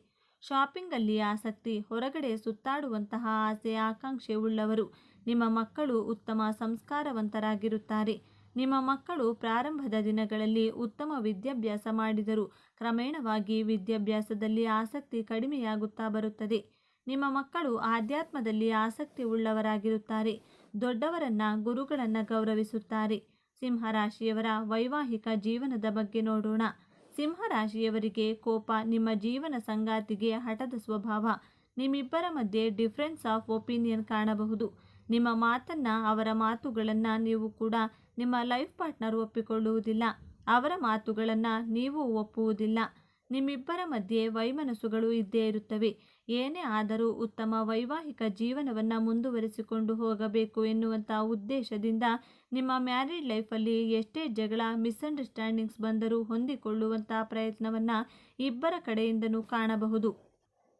Speaker 1: ಶಾಪಿಂಗಲ್ಲಿ ಆಸಕ್ತಿ, ಹೊರಗಡೆ ಸುತ್ತಾಡುವಂತಹ ಆಸೆ, ಆಕಾಂಕ್ಷೆ ಉಳ್ಳವರು. ನಿಮ್ಮ ಮಕ್ಕಳು ಉತ್ತಮ ಸಂಸ್ಕಾರವಂತರಾಗಿರುತ್ತಾರೆ. ನಿಮ್ಮ ಮಕ್ಕಳು ಪ್ರಾರಂಭದ ದಿನಗಳಲ್ಲಿ ಉತ್ತಮ ವಿದ್ಯಾಭ್ಯಾಸ ಮಾಡಿದರು ಕ್ರಮೇಣವಾಗಿ ವಿದ್ಯಾಭ್ಯಾಸದಲ್ಲಿ ಆಸಕ್ತಿ ಕಡಿಮೆಯಾಗುತ್ತಾ ಬರುತ್ತದೆ. ನಿಮ್ಮ ಮಕ್ಕಳು ಆಧ್ಯಾತ್ಮದಲ್ಲಿ ಆಸಕ್ತಿ ಉಳ್ಳವರಾಗಿರುತ್ತಾರೆ. ದೊಡ್ಡವರನ್ನ, ಗುರುಗಳನ್ನು ಗೌರವಿಸುತ್ತಾರೆ. ಸಿಂಹರಾಶಿಯವರ ವೈವಾಹಿಕ ಜೀವನದ ಬಗ್ಗೆ ನೋಡೋಣ. ಸಿಂಹರಾಶಿಯವರಿಗೆ ಕೋಪ, ನಿಮ್ಮ ಜೀವನ ಸಂಗಾತಿಗೆ ಹಠದ ಸ್ವಭಾವ. ನಿಮ್ಮಿಬ್ಬರ ಮಧ್ಯೆ ಡಿಫರೆನ್ಸ್ ಆಫ್ ಒಪಿನಿಯನ್ ಕಾಣಬಹುದು. ನಿಮ್ಮ ಮಾತನ್ನು, ಅವರ ಮಾತುಗಳನ್ನು ನೀವು ಕೂಡ ನಿಮ್ಮ ಲೈಫ್ ಪಾರ್ಟ್ನರ್ ಒಪ್ಪಿಕೊಳ್ಳುವುದಿಲ್ಲ. ಅವರ ಮಾತುಗಳನ್ನು ನೀವು ಒಪ್ಪುವುದಿಲ್ಲ. ನಿಮ್ಮಿಬ್ಬರ ಮಧ್ಯೆ ವೈಮನಸ್ಸುಗಳು ಇದ್ದೇ ಇರುತ್ತವೆ. ಏನೇ ಆದರೂ ಉತ್ತಮ ವೈವಾಹಿಕ ಜೀವನವನ್ನು ಮುಂದುವರಿಸಿಕೊಂಡು ಹೋಗಬೇಕು ಎನ್ನುವಂಥ ಉದ್ದೇಶದಿಂದ ನಿಮ್ಮ ಮ್ಯಾರಿಡ್ ಲೈಫಲ್ಲಿ ಎಷ್ಟೇ ಜಗಳ, ಮಿಸ್ಅಂಡರ್ಸ್ಟ್ಯಾಂಡಿಂಗ್ಸ್ ಬಂದರೂ ಹೊಂದಿಕೊಳ್ಳುವಂಥ ಪ್ರಯತ್ನವನ್ನು ಇಬ್ಬರ ಕಡೆಯಿಂದನೂ ಕಾಣಬಹುದು.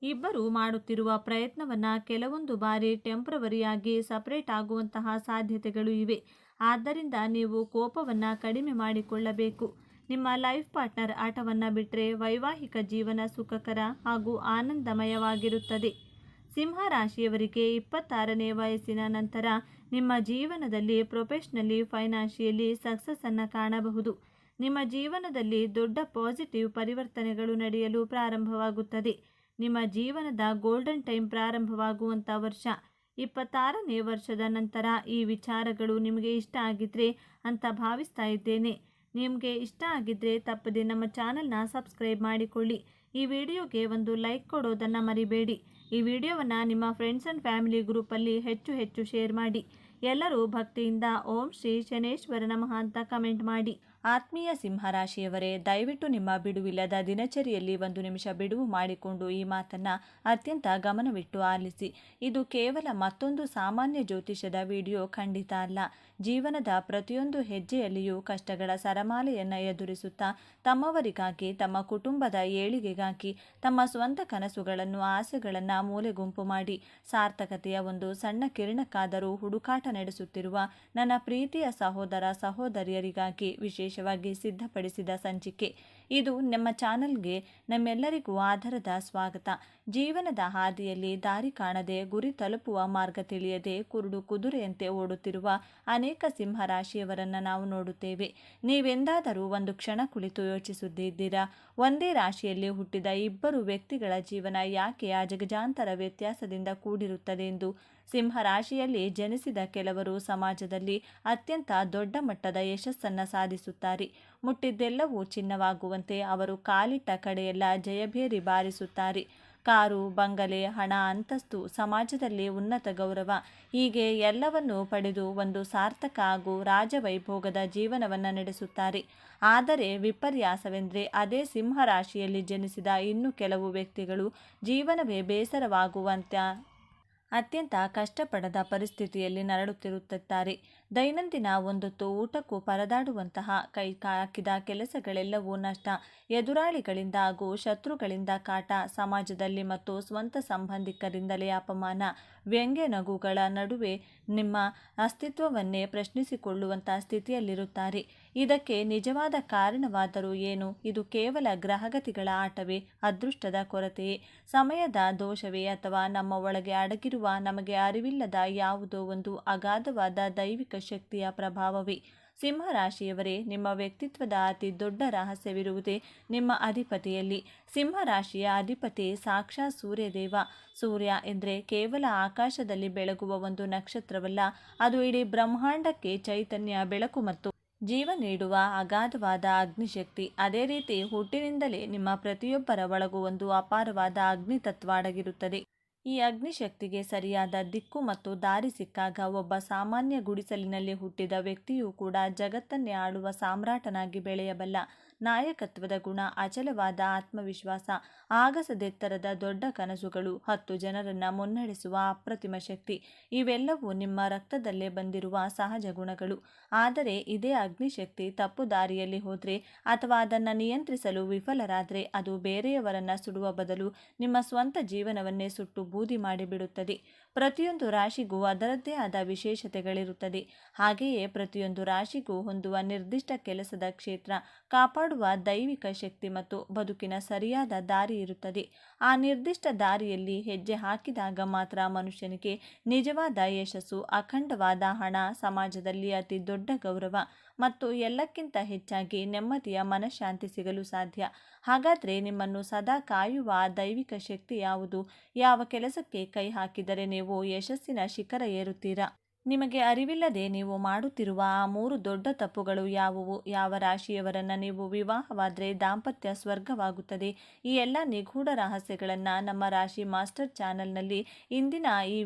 Speaker 1: ಇಬ್ಬರು ಮಾಡುತ್ತಿರುವ ಪ್ರಯತ್ನವನ್ನು ಕೆಲವೊಂದು ಬಾರಿ ಟೆಂಪ್ರವರಿಯಾಗಿ ಸಪರೇಟ್ ಆಗುವಂತಹ ಸಾಧ್ಯತೆಗಳು ಇವೆ. ಆದ್ದರಿಂದ ನೀವು ಕೋಪವನ್ನು ಕಡಿಮೆ ಮಾಡಿಕೊಳ್ಳಬೇಕು. ನಿಮ್ಮ ಲೈಫ್ ಪಾರ್ಟ್ನರ್ ಆಟವನ್ನು ಬಿಟ್ಟರೆ ವೈವಾಹಿಕ ಜೀವನ ಸುಖಕರ ಹಾಗೂ ಆನಂದಮಯವಾಗಿರುತ್ತದೆ. ಸಿಂಹರಾಶಿಯವರಿಗೆ 26ನೇ ವಯಸ್ಸಿನ ನಂತರ ನಿಮ್ಮ ಜೀವನದಲ್ಲಿ ಪ್ರೊಫೆಷ್ನಲಿ, ಫೈನಾನ್ಷಿಯಲಿ ಸಕ್ಸಸ್ಸನ್ನು ಕಾಣಬಹುದು. ನಿಮ್ಮ ಜೀವನದಲ್ಲಿ ದೊಡ್ಡ ಪಾಸಿಟಿವ್ ಪರಿವರ್ತನೆಗಳು ನಡೆಯಲು ಪ್ರಾರಂಭವಾಗುತ್ತದೆ. ನಿಮ್ಮ ಜೀವನದ ಗೋಲ್ಡನ್ ಟೈಮ್ ಪ್ರಾರಂಭವಾಗುವಂಥ ವರ್ಷ 26ನೇ ವರ್ಷದ ನಂತರ. ಈ ವಿಚಾರಗಳು ನಿಮಗೆ ಇಷ್ಟ ಆಗಿದ್ರೆ ಅಂತ ಭಾವಿಸ್ತಾ ಇದ್ದೇನೆ. ನಿಮಗೆ ಇಷ್ಟ ಆಗಿದ್ದರೆ ತಪ್ಪದೆ ನಮ್ಮ ಚಾನಲ್ನ ಸಬ್ಸ್ಕ್ರೈಬ್ ಮಾಡಿಕೊಳ್ಳಿ. ಈ ವಿಡಿಯೋಗೆ ಒಂದು ಲೈಕ್ ಕೊಡೋದನ್ನು ಮರಿಬೇಡಿ. ಈ ವಿಡಿಯೋವನ್ನು ನಿಮ್ಮ ಫ್ರೆಂಡ್ಸ್ ಆ್ಯಂಡ್ ಫ್ಯಾಮಿಲಿ ಗ್ರೂಪಲ್ಲಿ ಹೆಚ್ಚು ಶೇರ್ ಮಾಡಿ. ಎಲ್ಲರೂ ಭಕ್ತಿಯಿಂದ ಓಂ ಶ್ರೀ ಶನೇಶ್ವರ ನಮಃ ಅಂತ ಕಮೆಂಟ್ ಮಾಡಿ. ಆತ್ಮೀಯ ಸಿಂಹರಾಶಿಯವರೇ, ದಯವಿಟ್ಟು ನಿಮ್ಮ ಬಿಡುವಿಲ್ಲದ ದಿನಚರಿಯಲ್ಲಿ 1 ನಿಮಿಷ ಬಿಡುವು ಮಾಡಿಕೊಂಡು ಈ ಮಾತನ್ನು ಅತ್ಯಂತ ಗಮನವಿಟ್ಟು ಆಲಿಸಿ. ಇದು ಕೇವಲ ಮತ್ತೊಂದು ಸಾಮಾನ್ಯ ಜ್ಯೋತಿಷದ ವಿಡಿಯೋ ಖಂಡಿತ ಅಲ್ಲ. ಜೀವನದ ಪ್ರತಿಯೊಂದು ಹೆಜ್ಜೆಯಲ್ಲಿಯೂ ಕಷ್ಟಗಳ ಸರಮಾಲೆಯನ್ನು ಎದುರಿಸುತ್ತಾ ತಮ್ಮವರಿಗಾಗಿ, ತಮ್ಮ ಕುಟುಂಬದ ಏಳಿಗೆಗಾಗಿ, ತಮ್ಮ ಸ್ವಂತ ಕನಸುಗಳನ್ನು, ಆಸೆಗಳನ್ನು ಮೂಲೆಗುಂಪು ಮಾಡಿ ಸಾರ್ಥಕತೆಯ ಒಂದು ಸಣ್ಣ ಕಿರಣಕ್ಕಾದರೂ ಹುಡುಕಾಟ ನಡೆಸುತ್ತಿರುವ ನನ್ನ ಪ್ರೀತಿಯ ಸಹೋದರ ಸಹೋದರಿಯರಿಗಾಗಿ ವಿಶೇಷವಾಗಿ ಸಿದ್ಧಪಡಿಸಿದ ಸಂಚಿಕೆ. ಇದು ನಮ್ಮ ಚಾನಲ್ಗೆ ನಮ್ಮೆಲ್ಲರಿಗೂ ಆಧಾರದ ಸ್ವಾಗತ. ಜೀವನದ ಹಾದಿಯಲ್ಲಿ ದಾರಿ ಕಾಣದೆ, ಗುರಿ ತಲುಪುವ ಮಾರ್ಗ ತಿಳಿಯದೆ ಕುರುಡು ಕುದುರೆಯಂತೆ ಓಡುತ್ತಿರುವ ಅನೇಕ ಸಿಂಹರಾಶಿಯವರನ್ನು ನಾವು ನೋಡುತ್ತೇವೆ. ನೀವೆಂದಾದರೂ ಒಂದು ಕ್ಷಣ ಕುಳಿತು ಯೋಚಿಸುತ್ತಿದ್ದೀರಾ? ಒಂದೇ ರಾಶಿಯಲ್ಲಿ ಹುಟ್ಟಿದ ಇಬ್ಬರು ವ್ಯಕ್ತಿಗಳ ಜೀವನ ಯಾಕೆ ಅಜಗಜಾಂತರ ವ್ಯತ್ಯಾಸದಿಂದ ಕೂಡಿರುತ್ತದೆ ಎಂದು. ಸಿಂಹರಾಶಿಯಲ್ಲಿ ಜನಿಸಿದ ಕೆಲವರು ಸಮಾಜದಲ್ಲಿ ಅತ್ಯಂತ ದೊಡ್ಡ ಮಟ್ಟದ ಯಶಸ್ಸನ್ನು ಸಾಧಿಸುತ್ತಾರೆ. ಮುಟ್ಟಿದ್ದೆಲ್ಲವೂ ಚಿನ್ನವಾಗುವಂತೆ ಅವರು ಕಾಲಿಟ್ಟ ಕಡೆಯೆಲ್ಲ ಜಯಭೇರಿ ಬಾರಿಸುತ್ತಾರೆ. ಕಾರು, ಬಂಗಲೆ, ಹಣ, ಅಂತಸ್ತು, ಸಮಾಜದಲ್ಲಿ ಉನ್ನತ ಗೌರವ, ಹೀಗೆ ಎಲ್ಲವನ್ನೂ ಪಡೆದು ಒಂದು ಸಾರ್ಥಕ ಹಾಗೂ ರಾಜವೈಭೋಗದ ಜೀವನವನ್ನು ನಡೆಸುತ್ತಾರೆ. ಆದರೆ ವಿಪರ್ಯಾಸವೆಂದರೆ ಅದೇ ಸಿಂಹರಾಶಿಯಲ್ಲಿ ಜನಿಸಿದ ಇನ್ನು ಕೆಲವು ವ್ಯಕ್ತಿಗಳು ಜೀವನವೇ ಬೇಸರವಾಗುವಂಥ ಅತ್ಯಂತ ಕಷ್ಟಪಡದ ಪರಿಸ್ಥಿತಿಯಲ್ಲಿ ನರಳುತ್ತಿರುತ್ತಾರೆ. ದೈನಂದಿನ ಒಂದೊತ್ತು ಊಟಕ್ಕೂ ಪರದಾಡುವಂತಹ ಕೈ ಹಾಕಿದ ಕೆಲಸಗಳೆಲ್ಲವೂ ನಷ್ಟ, ಎದುರಾಳಿಗಳಿಂದ ಹಾಗೂ ಶತ್ರುಗಳಿಂದ ಕಾಟ, ಸಮಾಜದಲ್ಲಿ ಮತ್ತು ಸ್ವಂತ ಸಂಬಂಧಿಕರಿಂದಲೇ ಅಪಮಾನ, ವ್ಯಂಗ್ಯ ನಗುಗಳ ನಡುವೆ ನಿಮ್ಮ ಅಸ್ತಿತ್ವವನ್ನೇ ಪ್ರಶ್ನಿಸಿಕೊಳ್ಳುವಂಥ ಸ್ಥಿತಿಯಲ್ಲಿರುತ್ತಾರೆ. ಇದಕ್ಕೆ ನಿಜವಾದ ಕಾರಣವಾದರೂ ಏನು? ಇದು ಕೇವಲ ಗ್ರಹಗತಿಗಳ ಆಟವೇ, ಅದೃಷ್ಟದ ಕೊರತೆಯೇ, ಸಮಯದ ದೋಷವೇ, ಅಥವಾ ನಮ್ಮ ಒಳಗೆ ಅಡಗಿರುವ ನಮಗೆ ಅರಿವಿಲ್ಲದ ಯಾವುದೋ ಒಂದು ಅಗಾಧವಾದ ದೈವಿಕ ಶಕ್ತಿಯ ಪ್ರಭಾವವೇ? ಸಿಂಹರಾಶಿಯವರೇ, ನಿಮ್ಮ ವ್ಯಕ್ತಿತ್ವದ ಅತಿ ದೊಡ್ಡ ರಹಸ್ಯವಿರುವುದೇ ನಿಮ್ಮ ಅಧಿಪತಿಯಲ್ಲಿ. ಸಿಂಹರಾಶಿಯ ಅಧಿಪತಿ ಸಾಕ್ಷಾತ್ ಸೂರ್ಯದೇವ. ಸೂರ್ಯ ಎಂದರೆ ಕೇವಲ ಆಕಾಶದಲ್ಲಿ ಬೆಳಗುವ ಒಂದು ನಕ್ಷತ್ರವಲ್ಲ, ಅದು ಇಡೀ ಬ್ರಹ್ಮಾಂಡಕ್ಕೆ ಚೈತನ್ಯ, ಬೆಳಕು ಮತ್ತು ಜೀವ ನೀಡುವ ಅಗಾಧವಾದ ಅಗ್ನಿಶಕ್ತಿ. ಅದೇ ರೀತಿ ಹುಟ್ಟಿನಿಂದಲೇ ನಿಮ್ಮ ಪ್ರತಿಯೊಬ್ಬರ ಒಳಗೂ ಒಂದು ಅಪಾರವಾದ ಅಗ್ನಿತತ್ವ ಅಡಗಿರುತ್ತದೆ. ಈ ಅಗ್ನಿಶಕ್ತಿಗೆ ಸರಿಯಾದ ದಿಕ್ಕು ಮತ್ತು ದಾರಿ ಸಿಕ್ಕಾಗ ಒಬ್ಬ ಸಾಮಾನ್ಯ ಗುಡಿಸಲಿನಲ್ಲಿ ಹುಟ್ಟಿದ ವ್ಯಕ್ತಿಯೂ ಕೂಡ ಜಗತ್ತನ್ನೇ ಆಳುವ ಸಾಮ್ರಾಟನಾಗಿ ಬೆಳೆಯಬಲ್ಲ. ನಾಯಕತ್ವದ ಗುಣ, ಅಚಲವಾದ ಆತ್ಮವಿಶ್ವಾಸ, ಆಗಸದೆತ್ತರದ ದೊಡ್ಡ ಕನಸುಗಳು, 10 ಜನರನ್ನು ಮುನ್ನಡೆಸುವ ಅಪ್ರತಿಮ ಶಕ್ತಿ, ಇವೆಲ್ಲವೂ ನಿಮ್ಮ ರಕ್ತದಲ್ಲೇ ಬಂದಿರುವ ಸಹಜ ಗುಣಗಳು. ಆದರೆ ಇದೇ ಅಗ್ನಿಶಕ್ತಿ ತಪ್ಪು ದಾರಿಯಲ್ಲಿ ಹೋದರೆ ಅಥವಾ ಅದನ್ನು ನಿಯಂತ್ರಿಸಲು ವಿಫಲರಾದರೆ ಅದು ಬೇರೆಯವರನ್ನು ಸುಡುವ ಬದಲು ನಿಮ್ಮ ಸ್ವಂತ ಜೀವನವನ್ನೇ ಸುಟ್ಟು ಬೂದಿ ಮಾಡಿಬಿಡುತ್ತದೆ. ಪ್ರತಿಯೊಂದು ರಾಶಿಗೂ ಅದರದ್ದೇ ಆದ ವಿಶೇಷತೆಗಳಿರುತ್ತದೆ. ಹಾಗೆಯೇ ಪ್ರತಿಯೊಂದು ರಾಶಿಗೂ ಹೊಂದುವ ನಿರ್ದಿಷ್ಟ ಕೆಲಸದ ಕ್ಷೇತ್ರ, ಕಾಪಾಡುವ ದೈವಿಕ ಶಕ್ತಿ ಮತ್ತು ಬದುಕಿನ ಸರಿಯಾದ ದಾರಿ ಇರುತ್ತದೆ. ಆ ನಿರ್ದಿಷ್ಟ ದಾರಿಯಲ್ಲಿ ಹೆಜ್ಜೆ ಹಾಕಿದಾಗ ಮಾತ್ರ ಮನುಷ್ಯನಿಗೆ ನಿಜವಾದ ಯಶಸ್ಸು, ಅಖಂಡವಾದ ಹಣ, ಸಮಾಜದಲ್ಲಿ ಅತಿ ದೊಡ್ಡ ಗೌರವ ಮತ್ತು ಎಲ್ಲಕ್ಕಿಂತ ಹೆಚ್ಚಾಗಿ ನೆಮ್ಮದಿಯ ಮನಃಶಾಂತಿ ಸಿಗಲು ಸಾಧ್ಯ. ಹಾಗಾದರೆ ನಿಮ್ಮನ್ನು ಸದಾ ಕಾಯುವ ಆ ದೈವಿಕ ಶಕ್ತಿ ಯಾವುದು? ಯಾವ ಕೆಲಸಕ್ಕೆ ಕೈ ಹಾಕಿದರೆ ನೀವು ಯಶಸ್ಸಿನ ಶಿಖರ ಏರುತ್ತೀರಾ? ನಿಮಗೆ ಅರಿವಿಲ್ಲದೆ ನೀವು ಮಾಡುತ್ತಿರುವ ಆ 3 ದೊಡ್ಡ ತಪ್ಪುಗಳು ಯಾವುವು? ಯಾವ ರಾಶಿಯವರನ್ನು ನೀವು ವಿವಾಹವಾದರೆ ದಾಂಪತ್ಯ ಸ್ವರ್ಗವಾಗುತ್ತದೆ? ಈ ಎಲ್ಲ ನಿಗೂಢ ರಹಸ್ಯಗಳನ್ನು ನಮ್ಮ ರಾಶಿ ಮಾಸ್ಟರ್ ಚಾನಲ್ನಲ್ಲಿ ಇಂದಿನ ಈ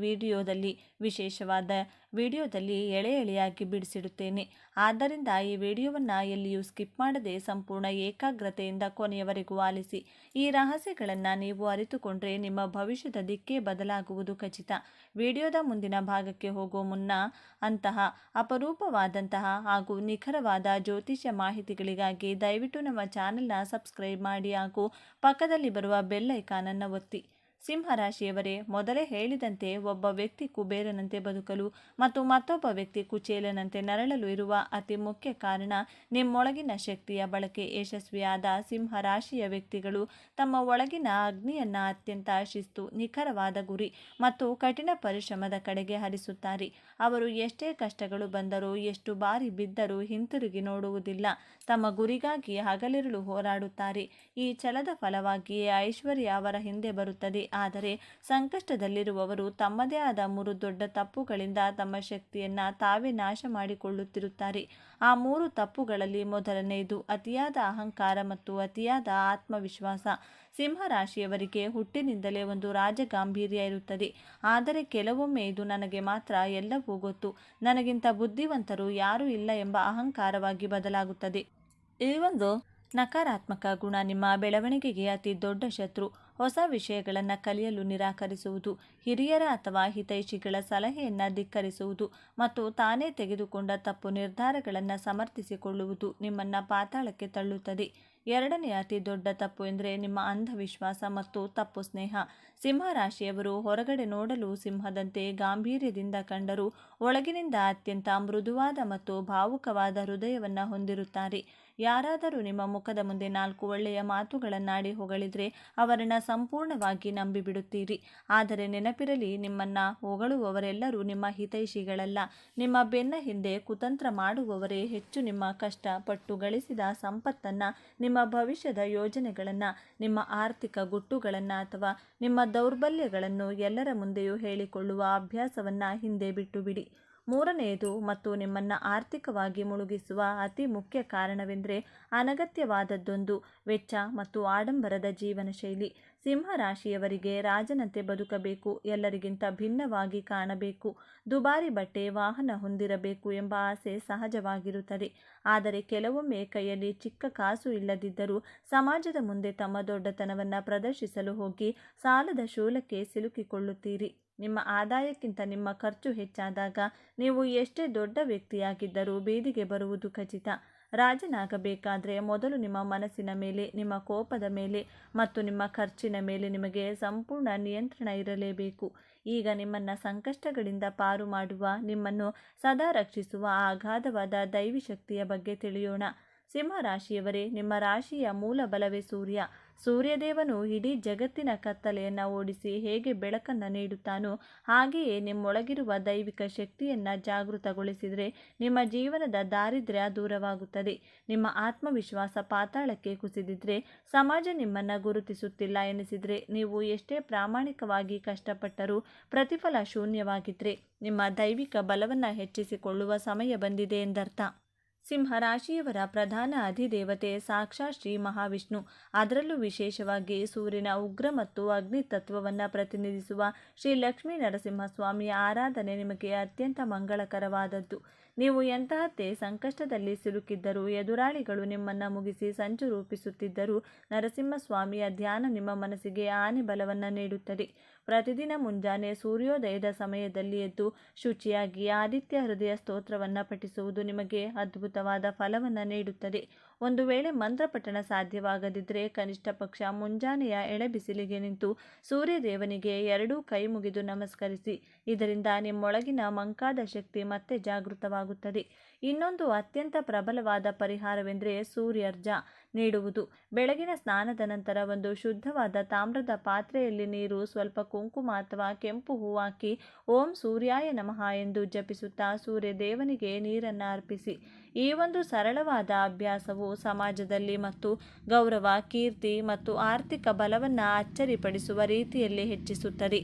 Speaker 1: ವಿಶೇಷವಾದ ವಿಡಿಯೋದಲ್ಲಿ ಎಳೆ ಎಳೆಯಾಗಿ ಬಿಡಿಸಿಡುತ್ತೇನೆ. ಆದ್ದರಿಂದ ಈ ವಿಡಿಯೋವನ್ನು ಎಲ್ಲಿಯೂ ಸ್ಕಿಪ್ ಮಾಡದೆ ಸಂಪೂರ್ಣ ಏಕಾಗ್ರತೆಯಿಂದ ಕೊನೆಯವರೆಗೂ ಆಲಿಸಿ. ಈ ರಹಸ್ಯಗಳನ್ನು ನೀವು ಅರಿತುಕೊಂಡ್ರೆ ನಿಮ್ಮ ಭವಿಷ್ಯದ ದಿಕ್ಕೇ ಬದಲಾಗುವುದು ಖಚಿತ. ವಿಡಿಯೋದ ಮುಂದಿನ ಭಾಗಕ್ಕೆ ಹೋಗೋ ಮುನ್ನ ಅಂತಹ ಅಪರೂಪವಾದಂತಹ ಹಾಗೂ ನಿಖರವಾದ ಜ್ಯೋತಿಷ್ಯ ಮಾಹಿತಿಗಳಿಗಾಗಿ ದಯವಿಟ್ಟು ನಮ್ಮ ಚಾನೆಲ್ನ ಸಬ್ಸ್ಕ್ರೈಬ್ ಮಾಡಿ ಹಾಗೂ ಪಕ್ಕದಲ್ಲಿ ಬರುವ ಬೆಲ್ ಐಕಾನನ್ನು ಒತ್ತಿ. ಸಿಂಹರಾಶಿಯವರೇ, ಮೊದಲೇ ಹೇಳಿದಂತೆ ಒಬ್ಬ ವ್ಯಕ್ತಿ ಕುಬೇರನಂತೆ ಬದುಕಲು ಮತ್ತು ಮತ್ತೊಬ್ಬ ವ್ಯಕ್ತಿ ಕುಚೇಲನಂತೆ ನರಳಲು ಇರುವ ಅತಿ ಮುಖ್ಯ ಕಾರಣ ನಿಮ್ಮೊಳಗಿನ ಶಕ್ತಿಯ ಬಳಕೆ. ಯಶಸ್ವಿಯಾದ ಸಿಂಹರಾಶಿಯ ವ್ಯಕ್ತಿಗಳು ತಮ್ಮ ಒಳಗಿನ ಅಗ್ನಿಯನ್ನು ಅತ್ಯಂತ ಶಿಸ್ತು, ನಿಖರವಾದ ಗುರಿ ಮತ್ತು ಕಠಿಣ ಪರಿಶ್ರಮದ ಕಡೆಗೆ ಹರಿಸುತ್ತಾರೆ. ಅವರು ಎಷ್ಟೇ ಕಷ್ಟಗಳು ಬಂದರೂ, ಎಷ್ಟು ಬಾರಿ ಬಿದ್ದರೂ ಹಿಂತಿರುಗಿ ನೋಡುವುದಿಲ್ಲ. ತಮ್ಮ ಗುರಿಗಾಗಿ ಹಗಲಿರುಳು ಹೋರಾಡುತ್ತಾರೆ. ಈ ಛಲದ ಫಲವಾಗಿಯೇ ಐಶ್ವರ್ಯ ಅವರ ಹಿಂದೆ ಬರುತ್ತದೆ. ಆದರೆ ಸಂಕಷ್ಟದಲ್ಲಿರುವವರು ತಮ್ಮದೇ ಆದ 3 ದೊಡ್ಡ ತಪ್ಪುಗಳಿಂದ ತಮ್ಮ ಶಕ್ತಿಯನ್ನು ತಾವೇ ನಾಶ ಮಾಡಿಕೊಳ್ಳುತ್ತಿರುತ್ತಾರೆ. ಆ 3 ತಪ್ಪುಗಳಲ್ಲಿ ಮೊದಲನೆಯದು ಅತಿಯಾದ ಅಹಂಕಾರ ಮತ್ತು ಅತಿಯಾದ ಆತ್ಮವಿಶ್ವಾಸ. ಸಿಂಹರಾಶಿಯವರಿಗೆ ಹುಟ್ಟಿನಿಂದಲೇ ಒಂದು ರಾಜಗಾಂಭೀರ್ಯ ಇರುತ್ತದೆ. ಆದರೆ ಕೆಲವೊಮ್ಮೆ ಇದು ನನಗೆ ಮಾತ್ರ ಎಲ್ಲವೂ ಗೊತ್ತು, ನನಗಿಂತ ಬುದ್ಧಿವಂತರು ಯಾರೂ ಇಲ್ಲ ಎಂಬ ಅಹಂಕಾರವಾಗಿ ಬದಲಾಗುತ್ತದೆ. ಈ ಒಂದು ನಕಾರಾತ್ಮಕ ಗುಣ ನಿಮ್ಮ ಬೆಳವಣಿಗೆಗೆ ಅತಿ ದೊಡ್ಡ ಶತ್ರು. ಹೊಸ ವಿಷಯಗಳನ್ನು ಕಲಿಯಲು ನಿರಾಕರಿಸುವುದು, ಹಿರಿಯರ ಅಥವಾ ಹಿತೈಷಿಗಳ ಸಲಹೆಯನ್ನು ಧಿಕ್ಕರಿಸುವುದು ಮತ್ತು ತಾನೇ ತೆಗೆದುಕೊಂಡ ತಪ್ಪು ನಿರ್ಧಾರಗಳನ್ನು ಸಮರ್ಥಿಸಿಕೊಳ್ಳುವುದು ನಿಮ್ಮನ್ನು ಪಾತಾಳಕ್ಕೆ ತಳ್ಳುತ್ತದೆ. ಎರಡನೆಯ ಅತಿ ದೊಡ್ಡ ತಪ್ಪು ಎಂದರೆ ನಿಮ್ಮ ಅಂಧವಿಶ್ವಾಸ ಮತ್ತು ತಪ್ಪು ಸ್ನೇಹ. ಸಿಂಹರಾಶಿಯವರು ಹೊರಗಡೆ ನೋಡಲು ಸಿಂಹದಂತೆ ಗಾಂಭೀರ್ಯದಿಂದ ಕಂಡರೂ ಒಳಗಿನಿಂದ ಅತ್ಯಂತ ಮೃದುವಾದ ಮತ್ತು ಭಾವುಕವಾದ ಹೃದಯವನ್ನು ಹೊಂದಿರುತ್ತಾರೆ. ಯಾರಾದರೂ ನಿಮ್ಮ ಮುಖದ ಮುಂದೆ 4 ಒಳ್ಳೆಯ ಮಾತುಗಳನ್ನಾಡಿ ಹೊಗಳಿದ್ರೆ ಅವರನ್ನು ಸಂಪೂರ್ಣವಾಗಿ ನಂಬಿಬಿಡುತ್ತೀರಿ. ಆದರೆ ನೆನಪಿರಲಿ, ನಿಮ್ಮನ್ನು ಹೊಗಳುವವರೆಲ್ಲರೂ ನಿಮ್ಮ ಹಿತೈಷಿಗಳಲ್ಲ. ನಿಮ್ಮ ಬೆನ್ನ ಹಿಂದೆ ಕುತಂತ್ರ ಮಾಡುವವರೇ ಹೆಚ್ಚು. ನಿಮ್ಮ ಕಷ್ಟಪಟ್ಟು ಗಳಿಸಿದ ಸಂಪತ್ತನ್ನು, ನಿಮ್ಮ ಭವಿಷ್ಯದ ಯೋಜನೆಗಳನ್ನು, ನಿಮ್ಮ ಆರ್ಥಿಕ ಗುಟ್ಟುಗಳನ್ನು ಅಥವಾ ನಿಮ್ಮ ದೌರ್ಬಲ್ಯಗಳನ್ನು ಎಲ್ಲರ ಮುಂದೆಯೂ ಹೇಳಿಕೊಳ್ಳುವ ಅಭ್ಯಾಸವನ್ನು ಹಿಂದೆ ಬಿಟ್ಟು ಬಿಡಿ. ಮೂರನೆಯದು ಮತ್ತು ನಿಮ್ಮನ್ನು ಆರ್ಥಿಕವಾಗಿ ಮುಳುಗಿಸುವ ಅತಿ ಮುಖ್ಯ ಕಾರಣವೆಂದರೆ ಅನಗತ್ಯವಾದದ್ದೊಂದು ವೆಚ್ಚ ಮತ್ತು ಆಡಂಬರದ ಜೀವನ ಶೈಲಿ. ಸಿಂಹರಾಶಿಯವರಿಗೆ ರಾಜನಂತೆ ಬದುಕಬೇಕು, ಎಲ್ಲರಿಗಿಂತ ಭಿನ್ನವಾಗಿ ಕಾಣಬೇಕು, ದುಬಾರಿ ಬಟ್ಟೆ, ವಾಹನ ಹೊಂದಿರಬೇಕು ಎಂಬ ಆಸೆ ಸಹಜವಾಗಿರುತ್ತದೆ. ಆದರೆ ಕೆಲವೊಮ್ಮೆ ಕೈಯಲ್ಲಿ ಚಿಕ್ಕ ಕಾಸು ಇಲ್ಲದಿದ್ದರೂ ಸಮಾಜದ ಮುಂದೆ ತಮ್ಮ ದೊಡ್ಡತನವನ್ನು ಪ್ರದರ್ಶಿಸಲು ಹೋಗಿ ಸಾಲದ ಶೂಲಕ್ಕೆ ಸಿಲುಕಿಕೊಳ್ಳುತ್ತೀರಿ. ನಿಮ್ಮ ಆದಾಯಕ್ಕಿಂತ ನಿಮ್ಮ ಖರ್ಚು ಹೆಚ್ಚಾದಾಗ ನೀವು ಎಷ್ಟೇ ದೊಡ್ಡ ವ್ಯಕ್ತಿಯಾಗಿದ್ದರೂ ಬೀದಿಗೆ ಬರುವುದು ಖಚಿತ. ರಾಜನಾಗಬೇಕಾದ್ರೆ ಮೊದಲು ನಿಮ್ಮ ಮನಸ್ಸಿನ ಮೇಲೆ, ನಿಮ್ಮ ಕೋಪದ ಮೇಲೆ ಮತ್ತು ನಿಮ್ಮ ಖರ್ಚಿನ ಮೇಲೆ ನಿಮಗೆ ಸಂಪೂರ್ಣ ನಿಯಂತ್ರಣ ಇರಲೇಬೇಕು. ಈಗ ನಿಮ್ಮನ್ನು ಸಂಕಷ್ಟಗಳಿಂದ ಪಾರು ಮಾಡುವ, ನಿಮ್ಮನ್ನು ಸದಾ ರಕ್ಷಿಸುವ ಆ ಅಗಾಧವಾದ ದೈವಿ ಶಕ್ತಿಯ ಬಗ್ಗೆ ತಿಳಿಯೋಣ. ಸಿಂಹರಾಶಿಯವರೇ, ನಿಮ್ಮ ರಾಶಿಯ ಮೂಲ ಬಲವೇ ಸೂರ್ಯ. ಸೂರ್ಯದೇವನು ಇಡೀ ಜಗತ್ತಿನ ಕತ್ತಲೆಯನ್ನು ಓಡಿಸಿ ಹೇಗೆ ಬೆಳಕನ್ನು ನೀಡುತ್ತಾನೋ ಹಾಗೆಯೇ ನಿಮ್ಮೊಳಗಿರುವ ದೈವಿಕ ಶಕ್ತಿಯನ್ನು ಜಾಗೃತಗೊಳಿಸಿದರೆ ನಿಮ್ಮ ಜೀವನದ ದಾರಿದ್ರ್ಯ ದೂರವಾಗುತ್ತದೆ. ನಿಮ್ಮ ಆತ್ಮವಿಶ್ವಾಸ ಪಾತಾಳಕ್ಕೆ ಕುಸಿದಿದ್ರೆ, ಸಮಾಜ ನಿಮ್ಮನ್ನು ಗುರುತಿಸುತ್ತಿಲ್ಲ ಎನಿಸಿದರೆ, ನೀವು ಎಷ್ಟೇ ಪ್ರಾಮಾಣಿಕವಾಗಿ ಕಷ್ಟಪಟ್ಟರೂ ಪ್ರತಿಫಲ ಶೂನ್ಯವಾಗಿದ್ದರೆ ನಿಮ್ಮ ದೈವಿಕ ಬಲವನ್ನು ಹೆಚ್ಚಿಸಿಕೊಳ್ಳುವ ಸಮಯ ಬಂದಿದೆ ಎಂದರ್ಥ. ಸಿಂಹರಾಶಿಯವರ ಪ್ರಧಾನ ಅಧಿದೇವತೆ ಸಾಕ್ಷಾತ್ ಶ್ರೀ ಮಹಾವಿಷ್ಣು. ಅದರಲ್ಲೂ ವಿಶೇಷವಾಗಿ ಸೂರ್ಯನ ಉಗ್ರ ಮತ್ತು ಅಗ್ನಿ ತತ್ವವನ್ನು ಪ್ರತಿನಿಧಿಸುವ ಶ್ರೀ ಲಕ್ಷ್ಮೀ ನರಸಿಂಹಸ್ವಾಮಿಯ ಆರಾಧನೆ ನಿಮಗೆ ಅತ್ಯಂತ ಮಂಗಳಕರವಾದದ್ದು. ನೀವು ಎಂತಹದ್ದೇ ಸಂಕಷ್ಟದಲ್ಲಿ ಸಿಲುಕಿದ್ದರೂ, ಎದುರಾಳಿಗಳು ನಿಮ್ಮನ್ನು ಮುಗಿಸಿ ಸಂಚು ರೂಪಿಸುತ್ತಿದ್ದರೂ ನರಸಿಂಹಸ್ವಾಮಿಯ ಧ್ಯಾನ ನಿಮ್ಮ ಮನಸ್ಸಿಗೆ ಆನೆ ಬಲವನ್ನು ನೀಡುತ್ತದೆ. ಪ್ರತಿದಿನ ಮುಂಜಾನೆ ಸೂರ್ಯೋದಯದ ಸಮಯದಲ್ಲಿ ಎದ್ದು ಶುಚಿಯಾಗಿ ಆದಿತ್ಯ ಹೃದಯ ಸ್ತೋತ್ರವನ್ನು ಪಠಿಸುವುದು ನಿಮಗೆ ಅದ್ಭುತವಾದ ಫಲವನ್ನು ನೀಡುತ್ತದೆ. ಒಂದು ವೇಳೆ ಮಂತ್ರಪಠಣ ಸಾಧ್ಯವಾಗದಿದ್ದರೆ ಕನಿಷ್ಠ ಪಕ್ಷ ಮುಂಜಾನೆಯ ಎಳೆಬಿಸಿಲಿಗೆ ನಿಂತು ಸೂರ್ಯದೇವನಿಗೆ 2 ಕೈ ಮುಗಿದು ನಮಸ್ಕರಿಸಿ. ಇದರಿಂದ ನಿಮ್ಮೊಳಗಿನ ಮಂಕಾದ ಶಕ್ತಿ ಮತ್ತೆ ಜಾಗೃತವಾಗುತ್ತದೆ. ಇನ್ನೊಂದು ಅತ್ಯಂತ ಪ್ರಬಲವಾದ ಪರಿಹಾರವೆಂದರೆ ಸೂರ್ಯಾರ್ಘ್ಯ ನೀಡುವುದು. ಬೆಳಗಿನ ಸ್ನಾನದ ನಂತರ ಒಂದು ಶುದ್ಧವಾದ ತಾಮ್ರದ ಪಾತ್ರೆಯಲ್ಲಿ ನೀರು, ಸ್ವಲ್ಪ ಕುಂಕುಮ ಅಥವಾ ಕೆಂಪು ಹೂವು ಹಾಕಿ ಓಂ ಸೂರ್ಯಾಯ ನಮಃ ಎಂದು ಜಪಿಸುತ್ತಾ ಸೂರ್ಯದೇವನಿಗೆ ನೀರನ್ನು ಅರ್ಪಿಸಿ. ಈ ಒಂದು ಸರಳವಾದ ಅಭ್ಯಾಸವು ಸಮಾಜದಲ್ಲಿ ಮತ್ತು ಗೌರವ, ಕೀರ್ತಿ ಮತ್ತು ಆರ್ಥಿಕ ಬಲವನ್ನು ಅಚ್ಚರಿಪಡಿಸುವ ರೀತಿಯಲ್ಲಿ ಹೆಚ್ಚಿಸುತ್ತದೆ.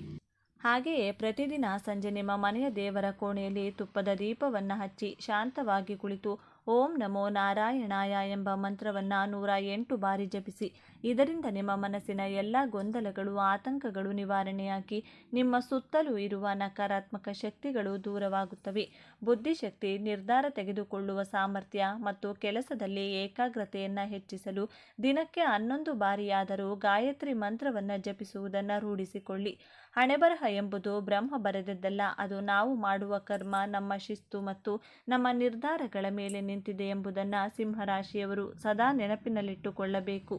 Speaker 1: ಹಾಗೆಯೇ ಪ್ರತಿದಿನ ಸಂಜೆ ನಿಮ್ಮ ಮನೆಯ ದೇವರ ಕೋಣೆಯಲ್ಲಿ ತುಪ್ಪದ ದೀಪವನ್ನು ಹಚ್ಚಿ ಶಾಂತವಾಗಿ ಕುಳಿತು ಓಂ ನಮೋ ನಾರಾಯಣಾಯ ಎಂಬ ಮಂತ್ರವನ್ನು 108 ಬಾರಿ ಜಪಿಸಿ. ಇದರಿಂದ ನಿಮ್ಮ ಮನಸ್ಸಿನ ಎಲ್ಲ ಗೊಂದಲಗಳು, ಆತಂಕಗಳು ನಿವಾರಣೆಯಾಗಿ ನಿಮ್ಮ ಸುತ್ತಲೂ ಇರುವ ನಕಾರಾತ್ಮಕ ಶಕ್ತಿಗಳು ದೂರವಾಗುತ್ತವೆ. ಬುದ್ಧಿಶಕ್ತಿ, ನಿರ್ಧಾರ ತೆಗೆದುಕೊಳ್ಳುವ ಸಾಮರ್ಥ್ಯ ಮತ್ತು ಕೆಲಸದಲ್ಲಿ ಏಕಾಗ್ರತೆಯನ್ನು ಹೆಚ್ಚಿಸಲು ದಿನಕ್ಕೆ 11 ಬಾರಿಯಾದರೂ ಗಾಯತ್ರಿ ಮಂತ್ರವನ್ನು ಜಪಿಸುವುದನ್ನು ರೂಢಿಸಿಕೊಳ್ಳಿ. ಹಣೆಬರಹ ಎಂಬುದು ಬ್ರಹ್ಮ ಬರೆದದ್ದಲ್ಲ, ಅದು ನಾವು ಮಾಡುವ ಕರ್ಮ, ನಮ್ಮ ಶಿಸ್ತು ಮತ್ತು ನಮ್ಮ ನಿರ್ಧಾರಗಳ ಮೇಲೆ ನಿಂತಿದೆ ಎಂಬುದನ್ನು ಸಿಂಹರಾಶಿಯವರು ಸದಾ ನೆನಪಿನಲ್ಲಿಟ್ಟುಕೊಳ್ಳಬೇಕು.